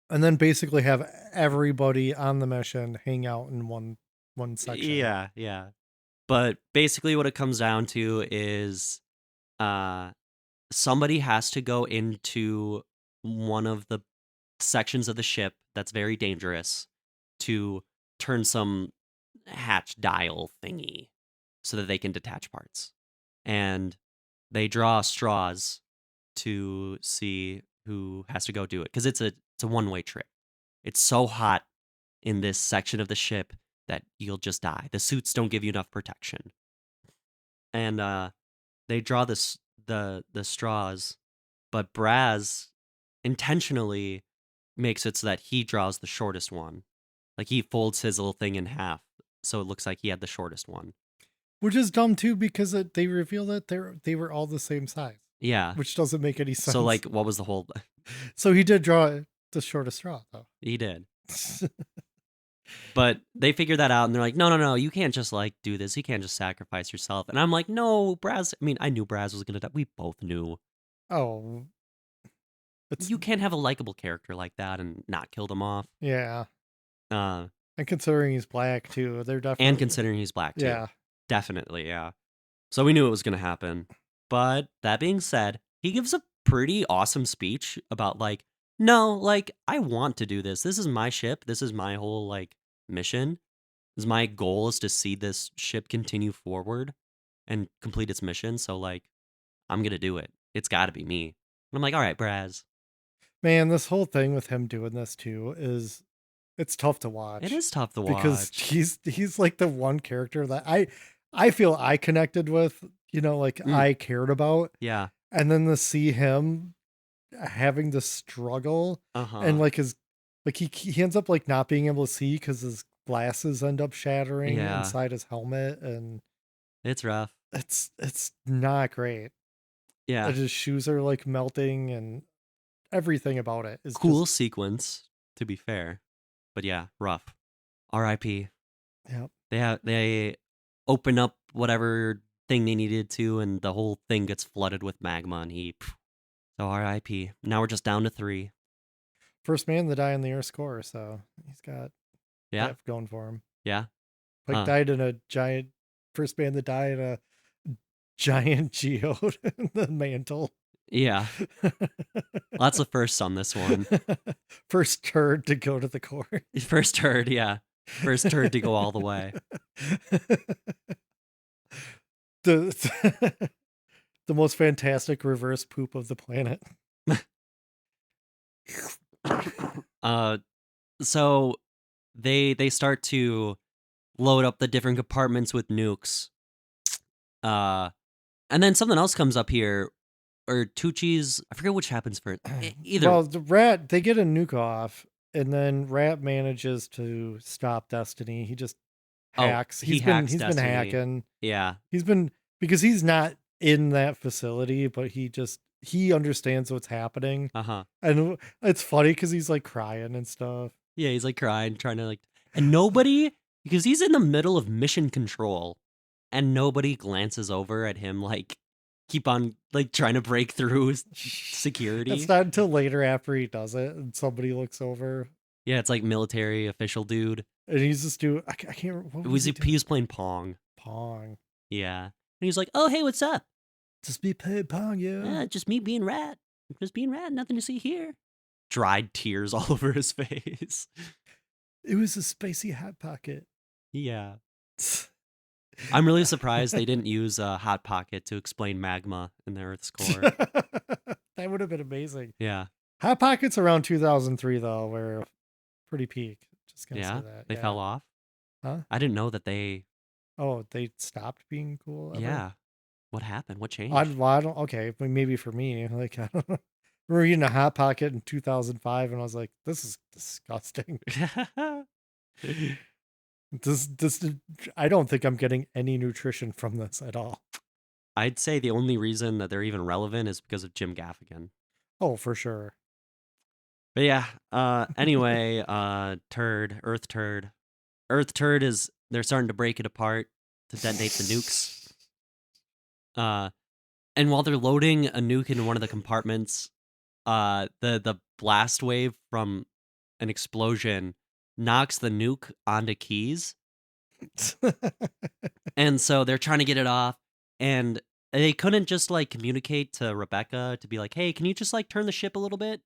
And then basically have everybody on the mission hang out in one section. Yeah, yeah. But basically what it comes down to is somebody has to go into one of the sections of the ship that's very dangerous to turn some hatch dial thingy so that they can detach parts. And they draw straws to see who has to go do it, because it's a one-way trip. It's so hot in this section of the ship that you'll just die. The suits don't give you enough protection. And they draw the straws, but Braz intentionally makes it so that he draws the shortest one. Like he folds his little thing in half, so it looks like he had the shortest one. Which is dumb too, because they reveal that they were all the same size. Yeah. Which doesn't make any sense. So like, what was the whole? So he did draw the shortest straw, though. He did. But they figured that out, and they're like, no, you can't just like do this. You can't just sacrifice yourself. And I'm like, no, Braz. I mean, I knew Braz was gonna die. We both knew. Oh. You can't have a likable character like that and not kill them off. Yeah. And considering he's black too, they're definitely. And considering he's black too. Yeah. Definitely, yeah. So we knew it was gonna happen. But that being said, he gives a pretty awesome speech about like, no, like I want to do this. This is my ship. This is my whole like mission. My goal is to see this ship continue forward and complete its mission. So like, I'm gonna do it. It's got to be me. And I'm like, all right, Braz. Man, this whole thing with him doing this too it's tough to watch. It is tough to watch because he's like the one character that I feel I connected with. Like I cared about. Yeah. And then to see him having to struggle and like he ends up like not being able to see because his glasses end up shattering inside his helmet, and it's rough. It's not great. Yeah. His shoes are like melting, and everything about it is cool sequence, to be fair. But yeah, rough. R.I.P. Yep. They open up whatever thing they needed to, and the whole thing gets flooded with magma, and so R.I.P. Now we're just down to 3. First man to die in the Earth score, so he's got that going for him. Yeah. Like died in a giant first man to die in a giant geode in the mantle. Yeah. Lots of firsts on this one. First turd to go to the core. First turd, yeah. First turd to go all the way. The most fantastic reverse poop of the planet. So they start to load up the different compartments with nukes. And then something else comes up here, or Tucci's, I forget which happens first. Either. Well, the Rat, they get a nuke off, and then Rat manages to stop Destiny. He just hacks. He's been hacking. Yeah. Because he's not in that facility, but he understands what's happening. And it's funny because he's like crying and stuff. Yeah, he's like crying, trying to like, and nobody, because he's in the middle of mission control, and nobody glances over at him like keep on like trying to break through security. It's not until later after he does it and somebody looks over. Yeah, it's like military official dude. And he's just doing, I can't remember. He was playing Pong. Pong. Yeah. And he's like, oh, hey, what's up? Just be playing Pong, yeah. Just me being Rat. Just being Rat, nothing to see here. Dried tears all over his face. It was a spicy hot pocket. Yeah. I'm really surprised they didn't use a hot pocket to explain magma in the Earth's core. That would have been amazing. Yeah. Hot pockets around 2003 though were pretty peak. Just gonna say that. They fell off. Huh? I didn't know that they. Oh, they stopped being cool. Ever? Yeah. What happened? What changed? I don't. Okay, but maybe for me, like I don't know. We were eating a hot pocket in 2005, and I was like, "This is disgusting." This. I don't think I'm getting any nutrition from this at all. I'd say the only reason that they're even relevant is because of Jim Gaffigan. Oh, for sure. But yeah. Anyway, Earth turd is they're starting to break it apart to detonate the nukes. And while they're loading a nuke into one of the compartments, the blast wave from an explosion knocks the nuke onto Keys. And so they're trying to get it off, and they couldn't just like communicate to Rebecca to be like, hey, can you just like turn the ship a little bit?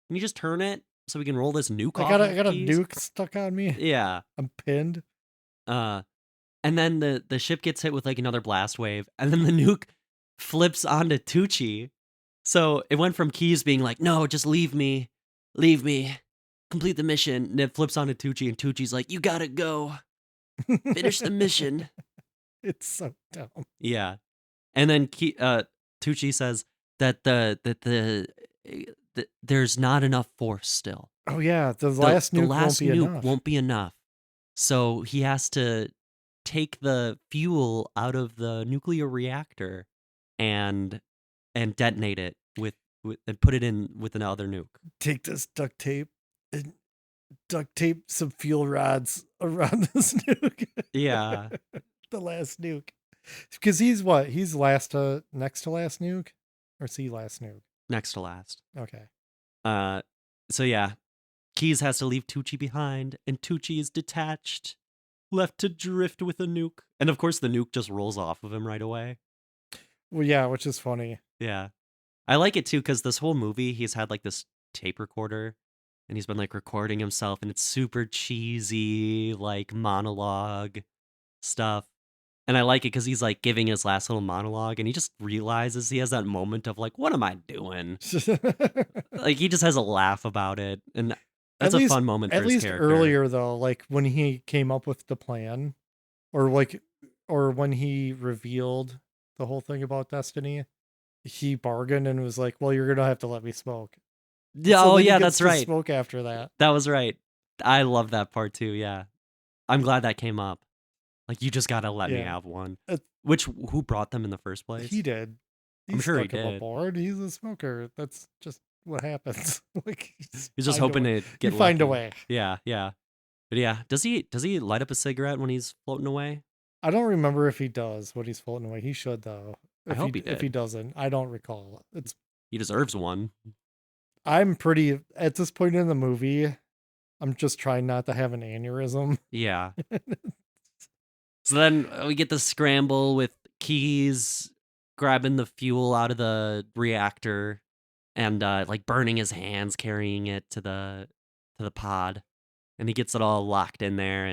Can you just turn it so we can roll this nuke off? I got a nuke stuck on me. Yeah. I'm pinned. And then the ship gets hit with like another blast wave, and then the nuke flips onto Tucci. So it went from Keys being like, no, just leave me, complete the mission. And it flips onto Tucci, and Tucci's like, you gotta go. Finish the mission. It's so dumb. Yeah. And then Tucci says that there's not enough force still. Oh yeah, the last nuke won't be enough. Won't be enough. So he has to take the fuel out of the nuclear reactor and detonate it with and put it in with another nuke. Take this duct tape and duct tape some fuel rods around this nuke. Yeah. The last nuke. Because he's what? He's next to last nuke? Or is he last nuke? Next to last. Okay. So yeah, Keyes has to leave Tucci behind, and Tucci is detached, left to drift with a nuke. And of course, the nuke just rolls off of him right away. Well, yeah, which is funny. Yeah. I like it too, because this whole movie, he's had like this tape recorder, and he's been like recording himself, and it's super cheesy, like monologue stuff. And I like it because he's like giving his last little monologue, and he just realizes he has that moment of like, what am I doing? Like he just has a laugh about it, and that's a fun moment for his character. At least earlier though, like when he came up with the plan, or when he revealed the whole thing about Destiny, he bargained and was like, "Well, you're gonna have to let me smoke." Yeah, So oh then he yeah, gets that's to right. Smoke after that. That was right. I love that part too. Yeah, I'm glad that came up. Like you just gotta let me have one. Who brought them in the first place? He did. I'm sure he stuck him did. aboard. He's a smoker. That's just what happens. Like He's just hoping to get. You find a lucky. way. Yeah, yeah. But yeah, does he light up a cigarette when he's floating away? I don't remember if he does when he's floating away. He should though. I hope he did. If he doesn't, I don't recall. He deserves one. I'm pretty at this point in the movie. I'm just trying not to have an aneurysm. Yeah. So then we get the scramble with Keyes grabbing the fuel out of the reactor and like burning his hands carrying it to the pod, and he gets it all locked in there.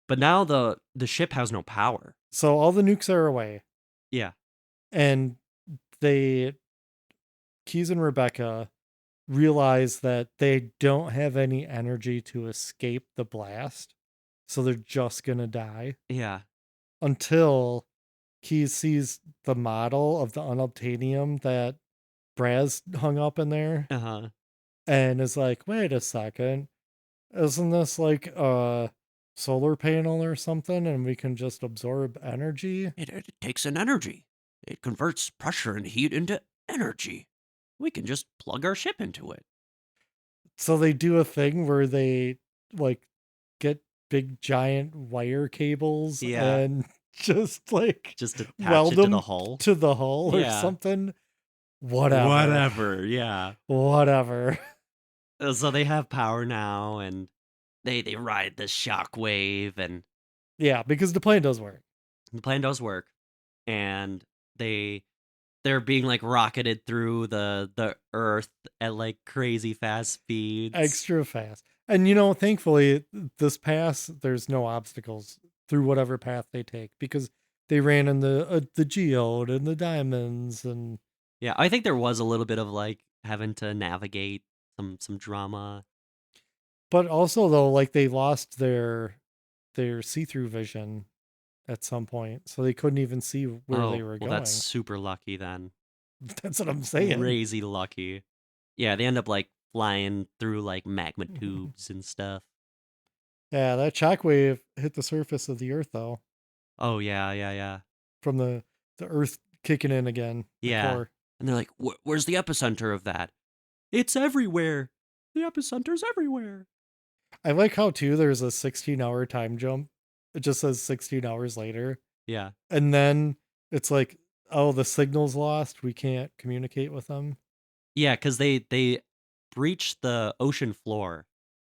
But now the ship has no power. So all the nukes are away. Yeah. And Keyes and Rebecca realize that they don't have any energy to escape the blast. So they're just going to die. Yeah. Until Keyes sees the model of the unobtainium that Braz hung up in there. Uh-huh. And is like, wait a second. Isn't this like a solar panel or something? And we can just absorb energy? It takes an energy. It converts pressure and heat into energy. We can just plug our ship into it. So they do a thing where they like get big giant wire cables and just attach weld them to the hull or something. Whatever. Yeah. Whatever. So they have power now, and they ride the shockwave, and yeah, because the plan does work. The plan does work, and they're being like rocketed through the Earth at like crazy fast speeds, extra fast. And thankfully, this pass there's no obstacles through whatever path they take because they ran in the geode and the diamonds and. Yeah, I think there was a little bit of like having to navigate some drama. But also though, like they lost their see-through vision at some point, so they couldn't even see where they were going. That's super lucky then. That's what I'm saying. Crazy lucky. Yeah, they end up like flying through like magma tubes and stuff. Yeah, that shockwave hit the surface of the Earth though. Oh yeah. From the Earth kicking in again. Yeah. Core. And they're like, where's the epicenter of that? It's everywhere. The epicenter's everywhere. I like how, too, there's a 16-hour time jump. It just says 16 hours later. Yeah. And then it's like, oh, the signal's lost. We can't communicate with them. Yeah, because they breach the ocean floor.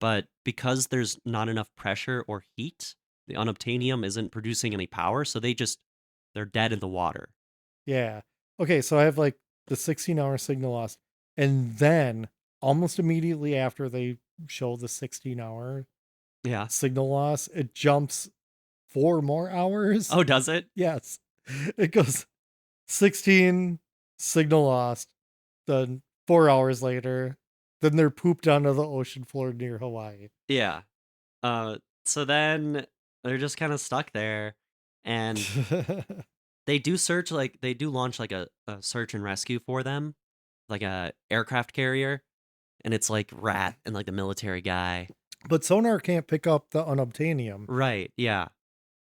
But because there's not enough pressure or heat, the unobtainium isn't producing any power. So they're dead in the water. Yeah. Okay, so I have like the 16-hour signal lost. And then almost immediately after they show the 16-hour signal loss, it jumps 4 more hours. Oh, does it? Yes. It goes 16, signal lost, then 4 hours later, then they're pooped onto the ocean floor near Hawaii. Yeah. So then they're just kind of stuck there, and they do launch like a search and rescue for them, like a aircraft carrier, and it's like Rat and like the military guy. But sonar can't pick up the unobtainium. Right, yeah.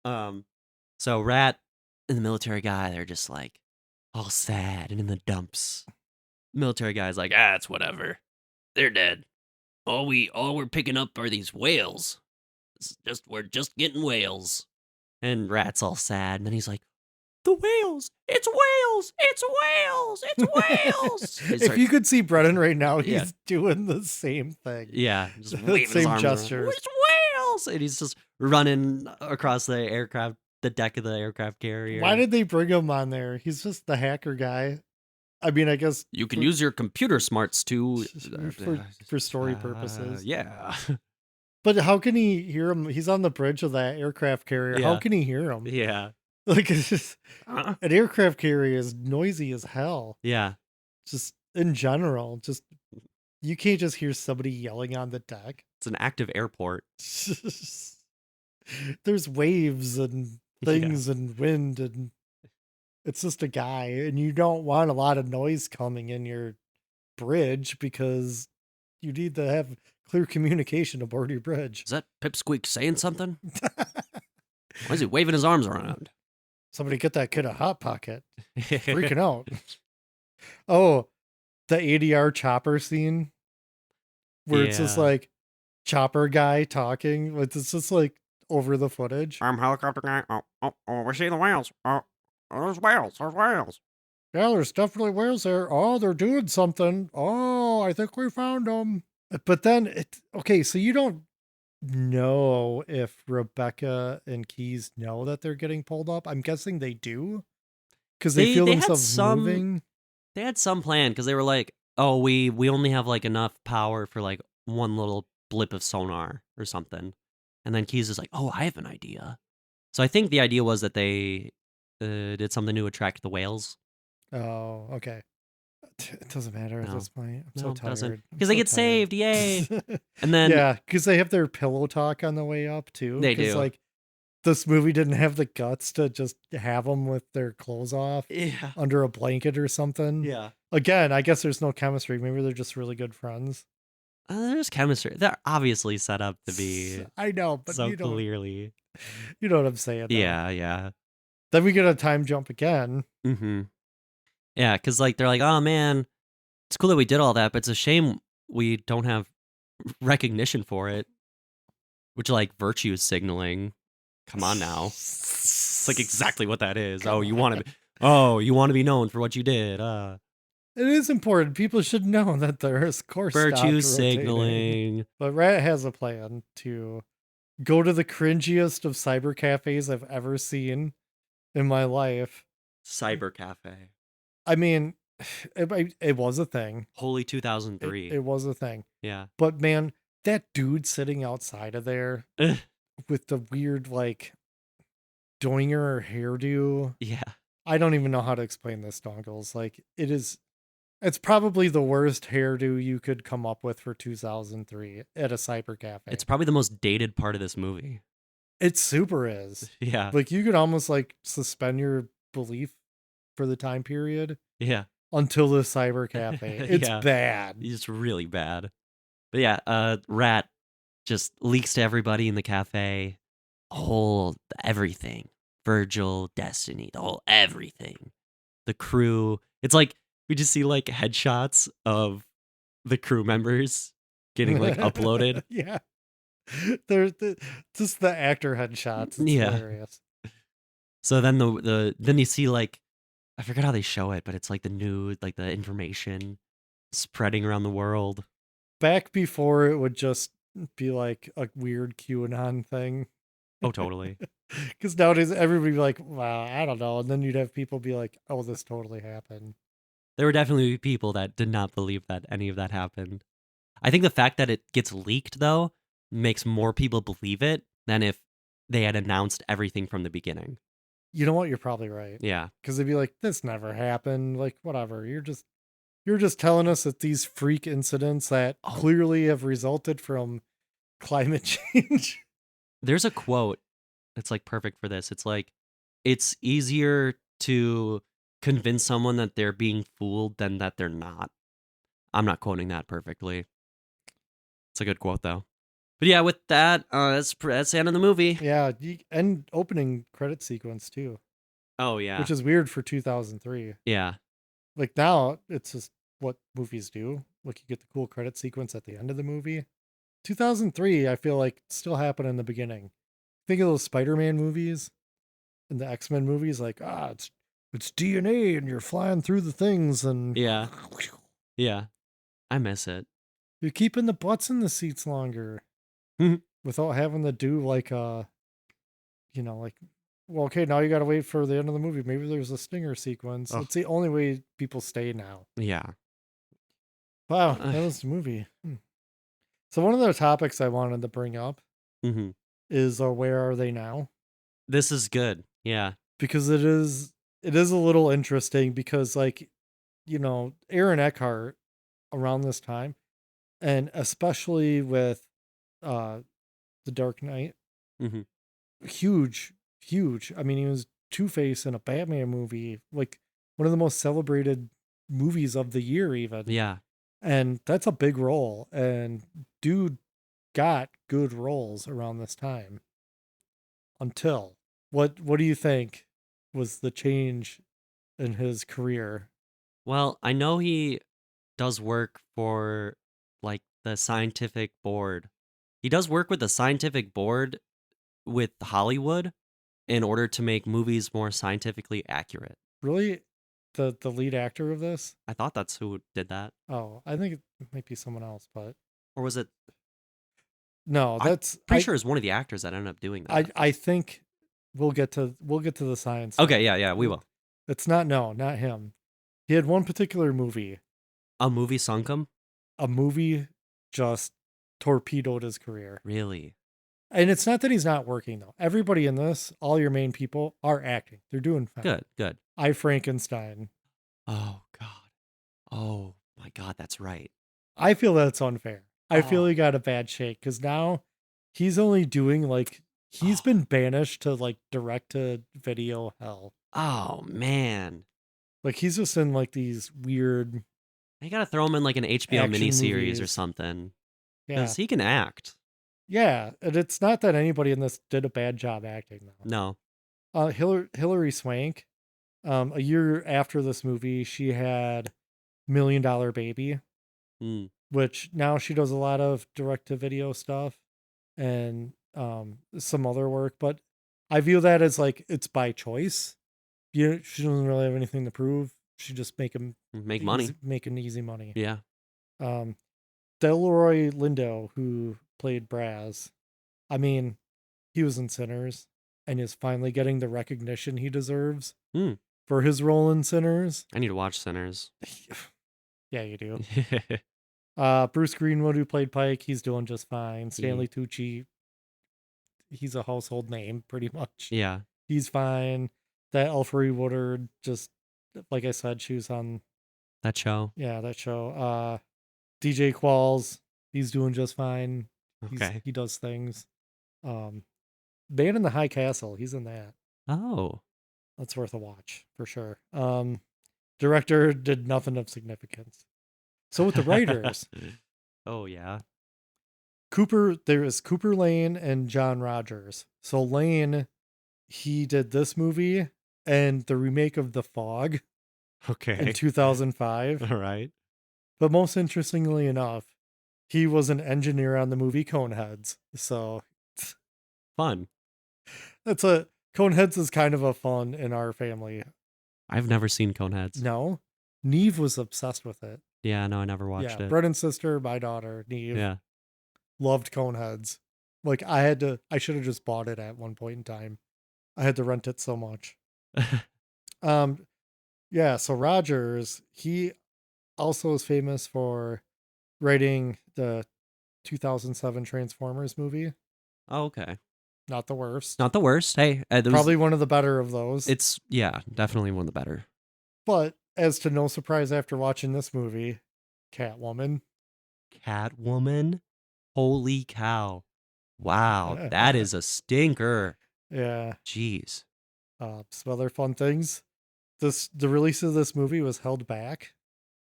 So Rat and the military guy, they're just like all sad and in the dumps. Military guy's like, it's whatever. They're dead. All we're picking up are these whales. We're just getting whales. And Rat's all sad, and then he's like, the whales! It's whales! It's whales! It's whales! If you could see Brennan right now, he's Yeah. doing the same thing. Yeah, just waving his Same arms around. gestures. It's whales! And he's just running across the deck of the aircraft carrier. Why did they bring him on there? He's just the hacker guy. I mean, I guess You can use your computer smarts to for story purposes. Yeah. But how can he hear him? He's on the bridge of that aircraft carrier. How Yeah. can he hear him? Yeah. Like, it's just, an aircraft carrier is noisy as hell. Yeah. Just in general, just you can't just hear somebody yelling on the deck. It's an active airport. There's waves and things and wind, and it's just a guy, and you don't want a lot of noise coming in your bridge because you need to have clear communication aboard your bridge. Is that Pipsqueak saying something? Why is he waving his arms around? Somebody get that kid a Hot Pocket. Freaking out. Oh, the ADR chopper scene where it's just Yeah. like chopper guy talking. It's just like over the footage. I'm helicopter guy. Oh, we're seeing the whales. Oh, there's whales. There's whales. Yeah, there's definitely whales there. Oh, they're doing something. Oh, I think we found them. But then okay, so you don't know if Rebecca and Keys know that they're getting pulled up. I'm guessing they do because they feel themselves moving. They had some plan because they were like, oh, we only have like enough power for like one little blip of sonar or something. And then Keys is like, oh, I have an idea. So I think the idea was that they did something to attract the whales. Oh, okay. It doesn't matter at this point. I'm so tired. Because they get saved, yay! And then yeah, because they have their pillow talk on the way up too. They do. Like this movie didn't have the guts to just have them with their clothes off under a blanket or something. Yeah. Again, I guess there's no chemistry. Maybe they're just really good friends. There's chemistry. They're obviously set up to be. I know, but so you don't, clearly. You know what I'm saying? Though. Yeah. Then we get a time jump again. Mm-hmm. Yeah, because like they're like, oh man, it's cool that we did all that, but it's a shame we don't have recognition for it. Which like virtue signaling. Come on now. It's like exactly what that is. Oh, you want to be known for what you did. It is important. People should know that there is course virtue signaling. But Rat has a plan to go to the cringiest of cyber cafes I've ever seen in my life. Cyber cafe. I mean, it was a thing. Holy 2003. It was a thing. Yeah. But man, that dude sitting outside of there with the weird like doinger hairdo. Yeah. I don't even know how to explain this, Dongles. Like it's probably the worst hairdo you could come up with for 2003 at a cyber cafe. It's probably the most dated part of this movie. It super is. Yeah. Like you could almost like suspend your belief for the time period. Yeah. Until the cyber cafe. It's bad. It's really bad. But yeah, Rat just leaks to everybody in the cafe. Everything. Virgil, Destiny, the whole everything. The crew. It's like we just see like headshots of the crew members getting like uploaded. Yeah. They're just the actor headshots. It's hilarious. So then then you see like I forget how they show it, but it's like the news, like the information spreading around the world. Back before it would just be like a weird QAnon thing. Oh, totally. Because nowadays everybody be like, wow, I don't know. And then you'd have people be like, oh, this totally happened. There were definitely people that did not believe that any of that happened. I think the fact that it gets leaked, though, makes more people believe it than if they had announced everything from the beginning. You know what? You're probably right. Yeah. Because they'd be like, this never happened. Like, whatever. You're just telling us that these freak incidents that clearly have resulted from climate change. There's a quote that's like perfect for this. It's like, it's easier to convince someone that they're being fooled than that they're not. I'm not quoting that perfectly. It's a good quote, though. But yeah, with that, that's the end of the movie. Yeah, and opening credit sequence too, Oh yeah, which is weird for 2003. yeah, Like now, it's just what movies do. Like you get the cool credit sequence at the end of the movie. 2003, I feel like still happened in the beginning. Think of those Spider-Man movies and the X-Men movies, like it's DNA and you're flying through the things and yeah, yeah. I miss it. you're keeping the butts in the seats longer without having to do like like, well, okay, now you got to wait for the end of the movie. Maybe there's a stinger sequence. Ugh. It's the only way people stay now. Yeah. Wow, that was the movie. So one of the topics I wanted to bring up Mm-hmm. is where are they now? This is good. Yeah. Because it is a little interesting because like, Aaron Eckhart around this time, and especially with The Dark Knight, Mm-hmm. huge. I mean, he was Two-Face in a Batman movie, like one of the most celebrated movies of the year even. Yeah. And that's a big role. And dude got good roles around this time. Until what do you think was the change in his career? Well, I know he does work for like the scientific board. He does work with the scientific board with Hollywood in order to make movies more scientifically accurate. Really? The lead actor of this? I thought that's who did that. Oh, I think it might be someone else, but Or was it? no, that's Pretty sure it's one of the actors that ended up doing that. I think we'll get to the science. Okay, yeah, we will. It's not him. He had one particular movie. A movie sunk him? A movie just torpedoed his career. Really? And it's not that he's not working though. Everybody in this, all your main people, are acting. They're doing fine. Good. I Frankenstein. Oh God. Oh my God, that's right. I feel that's unfair. I feel he got a bad shake because now he's only doing like he's been banished to like direct to video hell. Oh man. Like he's just in like these weird. You gotta throw him in like an HBO action miniseries or movies. something. Yeah. Because he can act. Yeah, and it's not that anybody in this did a bad job acting though. No. Hillary Swank, a year after this movie, she had $1 Million Baby, which now she does a lot of direct-to-video stuff and some other work. But I view that as like it's by choice. She doesn't really have anything to prove. She just making easy money. Yeah. Delroy Lindo, who played Braz, I mean, he was in Sinners and is finally getting the recognition he deserves for his role in Sinners. I need to watch Sinners. Yeah, you do. Bruce Greenwood, who played Pike, he's doing just fine. Stanley Tucci, he's a household name pretty much. Yeah. He's fine. That Elfrey Woodard, just like I said, she was on that show. Yeah, that show. DJ Qualls, he's doing just fine. Okay. He does things. Man in the High Castle, he's in that. Oh. That's worth a watch for sure. Director did nothing of significance. So with the writers. Oh yeah. There is Cooper Lane and John Rogers. So Lane, he did this movie and the remake of The Fog. Okay. In 2005. All right. But most interestingly enough, he was an engineer on the movie Coneheads. So fun. Coneheads is kind of a fun in our family. I've never seen Coneheads. No. Neve was obsessed with it. Yeah, no, I never watched it. Brennan's sister, my daughter, Neve. Yeah. Loved Coneheads. Like I should have just bought it at one point in time. I had to rent it so much. Yeah, so Rogers, he also is famous for writing the 2007 Transformers movie. Oh, okay. Not the worst. Not the worst. Hey, probably one of the better of those. It's, yeah, definitely one of the better. But as to no surprise after watching this movie, Catwoman. Catwoman? Holy cow. Wow, that is a stinker. Yeah. Jeez. Some other fun things. The release of this movie was held back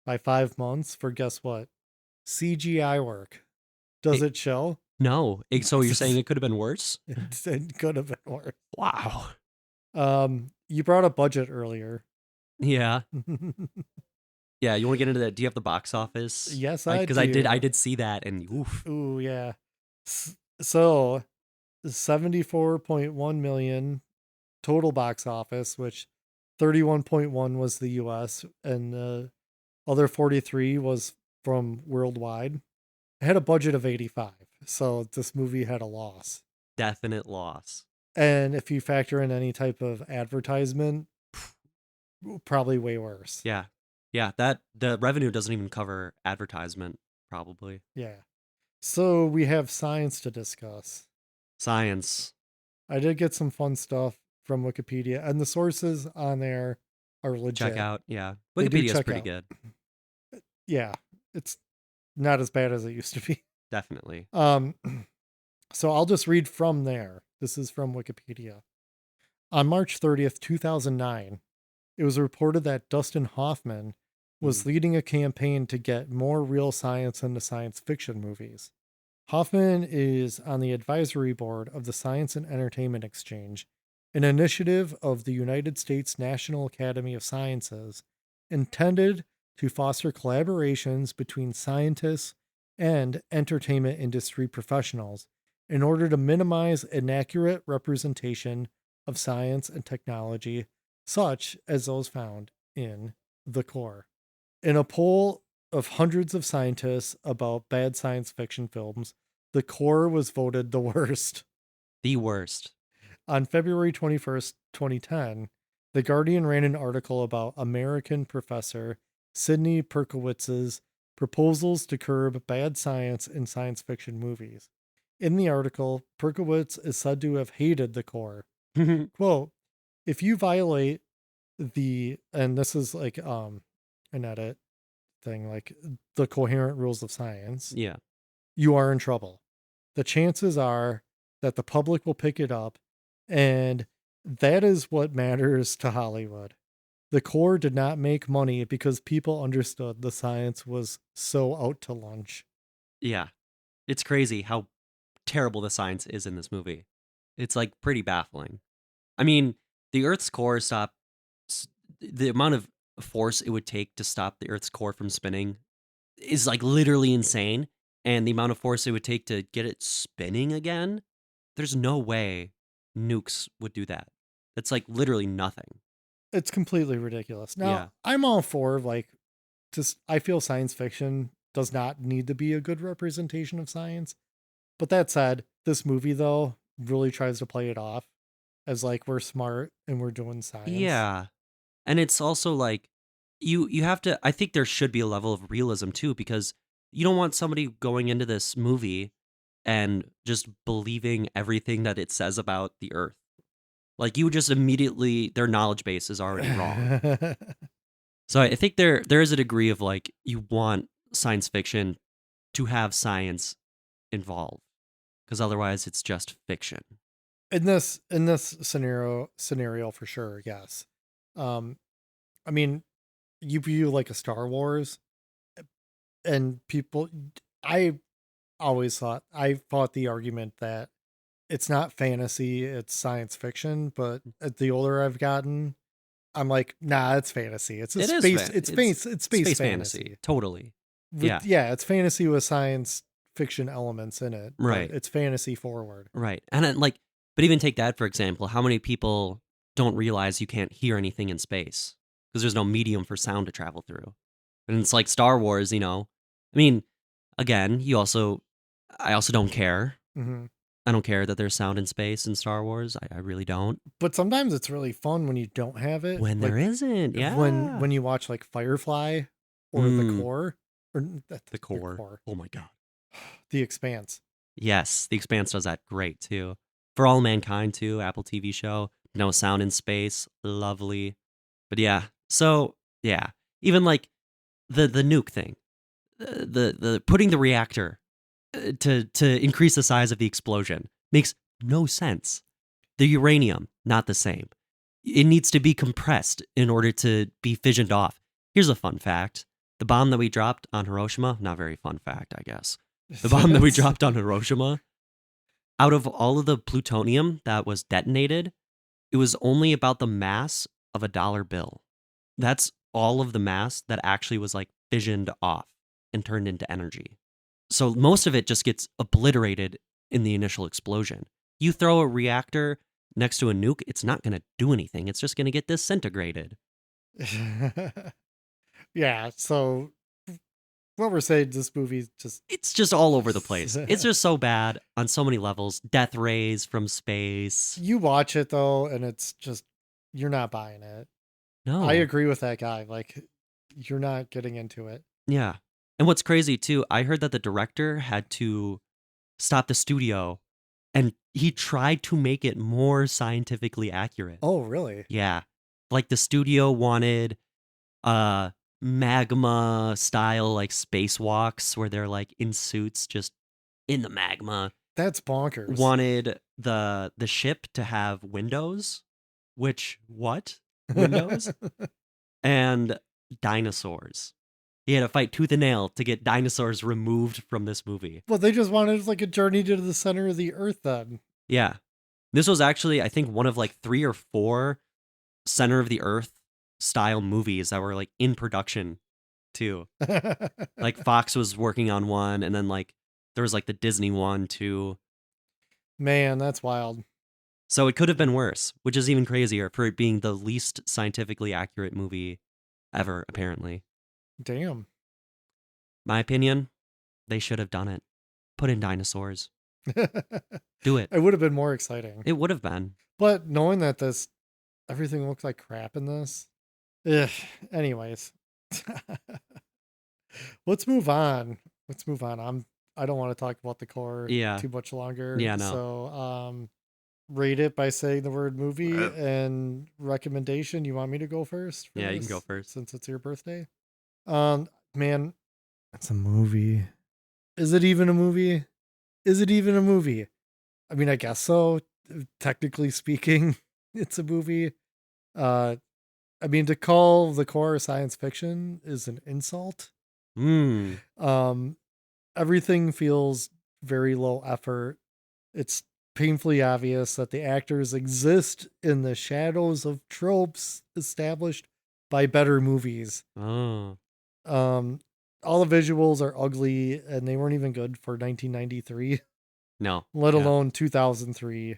by 5 months for guess what? CGI work. Does it show? No. So you're saying it could have been worse? It could have been worse. Wow. You brought up budget earlier. Yeah. Yeah, you want to get into that? Do you have the box office? Yes, I Because do. I did see that, and oof. Ooh, yeah. So 74.1 million total box office, which 31.1 was the US, and the other 43 was from worldwide. It had a budget of 85, so this movie had a loss. Definite loss. And if you factor in any type of advertisement, probably way worse. Yeah. Yeah, that the revenue doesn't even cover advertisement, probably. Yeah. So we have science to discuss. Science. I did get some fun stuff from Wikipedia, and the sources on there are legit. Check out, yeah. They do Wikipedia's check pretty out. good. Yeah, it's not as bad as it used to be. Definitely. So I'll just read from there. This is from Wikipedia. On March 30th, 2009, it was reported that Dustin Hoffman was leading a campaign to get more real science into science fiction movies. Hoffman is on the advisory board of the Science and Entertainment Exchange, an initiative of the United States National Academy of Sciences intended to foster collaborations between scientists and entertainment industry professionals in order to minimize inaccurate representation of science and technology, such as those found in The Core. In a poll of hundreds of scientists about bad science fiction films, The Core was voted the worst. The worst. On February 21st, 2010, The Guardian ran an article about American professor Sidney Perkowitz's proposals to curb bad science in science fiction movies. In the article, Perkowitz is said to have hated The Core. Quote, if you violate and this is like an edit thing, like the coherent rules of science, yeah, you are in trouble. The chances are that the public will pick it up, and that is what matters to Hollywood. The Core did not make money because people understood the science was so out to lunch. Yeah. It's crazy how terrible the science is in this movie. It's like pretty baffling. I mean, the Earth's core the amount of force it would take to stop the Earth's core from spinning is like literally insane. And the amount of force it would take to get it spinning again, there's no way nukes would do that. That's like literally nothing. It's completely ridiculous. Now, Yeah. I'm all for I feel science fiction does not need to be a good representation of science. But that said, this movie though really tries to play it off as like we're smart and we're doing science. Yeah. And it's also like you have to I think there should be a level of realism too, because you don't want somebody going into this movie and just believing everything that it says about the Earth. Like you just immediately their knowledge base is already wrong. So I think there is a degree of like you want science fiction to have science involved, because otherwise it's just fiction. In this scenario for sure, yes. I mean, you view like a Star Wars, and I fought the argument that it's not fantasy, it's science fiction. But the older I've gotten, I'm like, nah, it's fantasy. It's space fantasy. Totally. Yeah, it's fantasy with science fiction elements in it. Right. It's fantasy forward. Right. And then, like, but even take that for example, how many people don't realize you can't hear anything in space because there's no medium for sound to travel through. And it's like Star Wars, I mean, again, I also don't care. Mm-hmm. I don't care that there's sound in space in Star Wars. I really don't. But sometimes it's really fun when you don't have it. When there isn't, yeah. When you watch like Firefly or The Core. Or The Core. Oh my God. The Expanse. Yes, The Expanse does that great too. For All Mankind too, Apple TV show. No sound in space. Lovely. But yeah. So, yeah. Even like the nuke thing. The putting the reactor to increase the size of the explosion makes no sense. The uranium, not the same. It needs to be compressed in order to be fissioned off. Here's a fun fact. The bomb that we dropped on Hiroshima, not very fun fact, I guess. The bomb that we dropped on Hiroshima. Out of all of the plutonium that was detonated, it was only about the mass of a dollar bill. That's all of the mass that actually was like fissioned off and turned into energy. So most of it just gets obliterated in the initial explosion. You throw a reactor next to a nuke, it's not going to do anything. It's just going to get disintegrated. Yeah, so what we're saying, this movie just... It's just all over the place. It's just so bad on so many levels. Death rays from space. You watch it, though, and it's just... You're not buying it. No. I agree with that guy. Like, you're not getting into it. Yeah. And what's crazy, too, I heard that the director had to stop the studio, and he tried to make it more scientifically accurate. Oh, really? Yeah. Like, the studio wanted magma style like spacewalks where they're like in suits just in the magma. That's bonkers. Wanted the ship to have windows, which what? Windows? And dinosaurs. He had to fight tooth and nail to get dinosaurs removed from this movie. Well, they just wanted like a journey to the center of the earth then. Yeah. This was actually, I think, one of like 3 or 4 center of the earth style movies that were like in production too. Like Fox was working on one, and then like there was like the Disney one too. Man, that's wild. So it could have been worse, which is even crazier for it being the least scientifically accurate movie ever, apparently. Damn. My opinion, they should have done it. Put in dinosaurs. Do it. It would have been more exciting. It would have been. But knowing that everything looks like crap in this. Ugh. Anyways. Let's move on. I don't want to talk about the core too much longer. Yeah, no. So rate it by saying the word movie and recommendation. You want me to go first? Yeah, you can go first. Since it's your birthday. Man, it's a movie. Is it even a movie? I mean, I guess so. Technically speaking, it's a movie. I mean, to call the core science fiction is an insult. Everything feels very low effort. It's painfully obvious that the actors exist in the shadows of tropes established by better movies. All the visuals are ugly, and they weren't even good for 1993. No. Let alone 2003.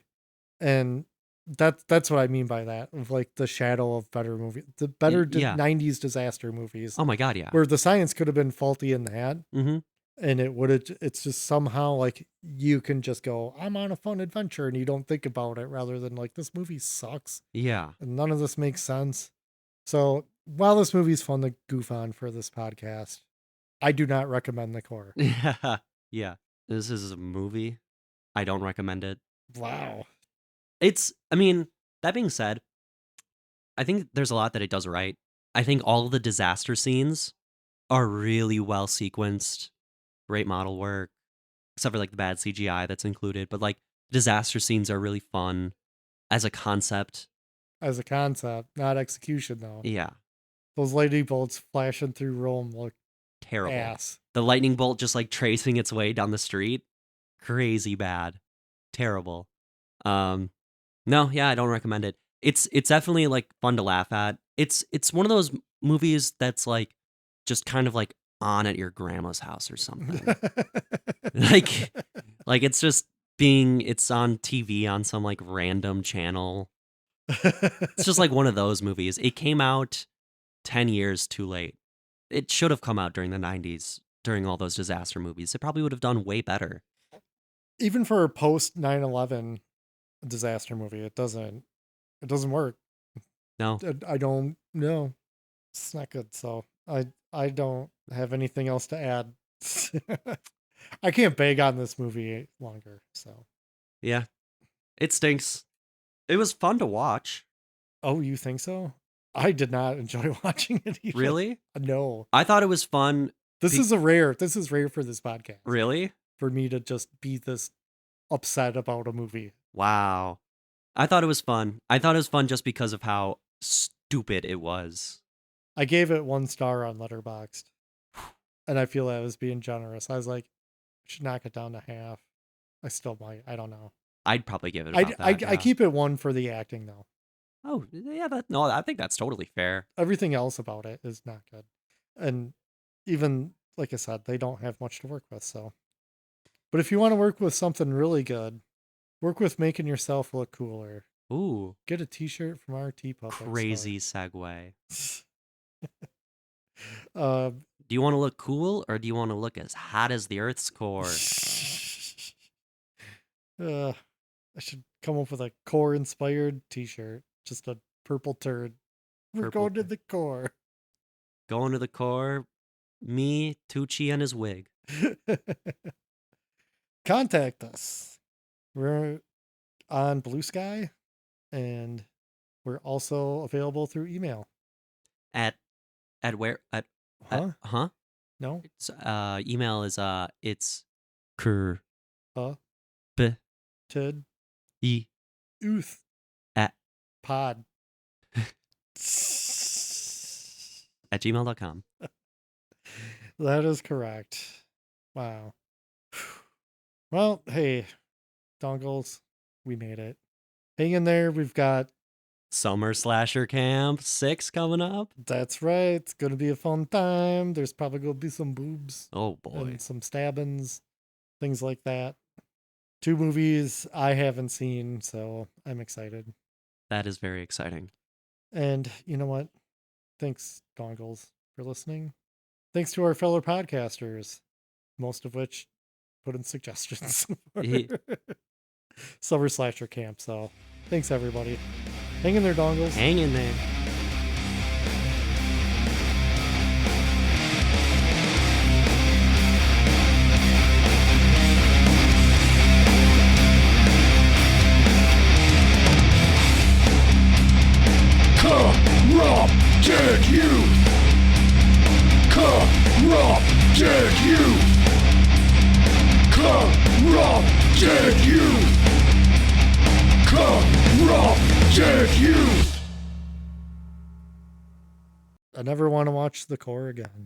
And that's what I mean by that, of like the shadow of better movies, the better 90s disaster movies. Oh my God, yeah. Where the science could have been faulty in that. Mm-hmm. And it's just somehow like you can just go, I'm on a fun adventure, and you don't think about it, rather than like, this movie sucks. Yeah. And none of this makes sense. So while this movie's fun to goof on for this podcast, I do not recommend The Core. Yeah. This is a movie. I don't recommend it. Wow. I mean, that being said, I think there's a lot that it does right. I think all of the disaster scenes are really well sequenced. Great model work, except for like the bad CGI that's included. But like disaster scenes are really fun as a concept. As a concept, not execution though. Yeah. Those lightning bolts flashing through Rome look terrible. Ass. The lightning bolt just like tracing its way down the street. Crazy bad. Terrible. No, yeah, I don't recommend it. It's definitely like fun to laugh at. It's one of those movies that's like just kind of like on at your grandma's house or something. like it's just it's on TV on some like random channel. It's just like one of those movies. It came out 10 years too late. It should have come out during the 90s, during all those disaster movies. It probably would have done way better. Even for a post 9/11 disaster movie, it doesn't work. No. I don't know. It's not good. So I don't have anything else to add. I can't beg on this movie longer. So yeah, it stinks. It was fun to watch. Oh, you think so? I did not enjoy watching it even. Really? No. I thought it was fun. This is rare for this podcast. Really? For me to just be this upset about a movie. Wow. I thought it was fun. I thought it was fun just because of how stupid it was. I gave it 1 star on Letterboxd. And I feel I was being generous. I was like, should knock it down to half. I still might. I don't know. I'd probably give it about I that. Yeah. keep it 1 for the acting though. Oh, yeah, I think that's totally fair. Everything else about it is not good. And even, like I said, they don't have much to work with, so. But if you want to work with something really good, work with making yourself look cooler. Ooh. Get a t-shirt from our TeePublic Crazy segue. store. Do you want to look cool or do you want to look as hot as the Earth's core? I should come up with a core-inspired t-shirt. Just a purple turd. We're going to the core. Going to the core. Me, Tucci, and his wig. Contact us. We're on Blue Sky, and we're also available through email. At where? Huh? No. It's, email is it's cur b tid e ooth at pod at gmail.com. That is correct. Wow. Well, hey, dongles, we made it. Hang in there. We've got Summer Slasher Camp 6 coming up. That's right. It's going to be a fun time. There's probably going to be some boobs. Oh, boy. And some stabbings, things like that. 2 movies I haven't seen, so I'm excited. That is very exciting. And you know what? Thanks, dongles, for listening. Thanks to our fellow podcasters, most of which put in suggestions for Summer Slasher Camp. So thanks, everybody. Hang in there, dongles. Hang in there. Corrupted youth! Corrupted youth! Corrupted youth! Corrupted youth! I never want to watch The Core again.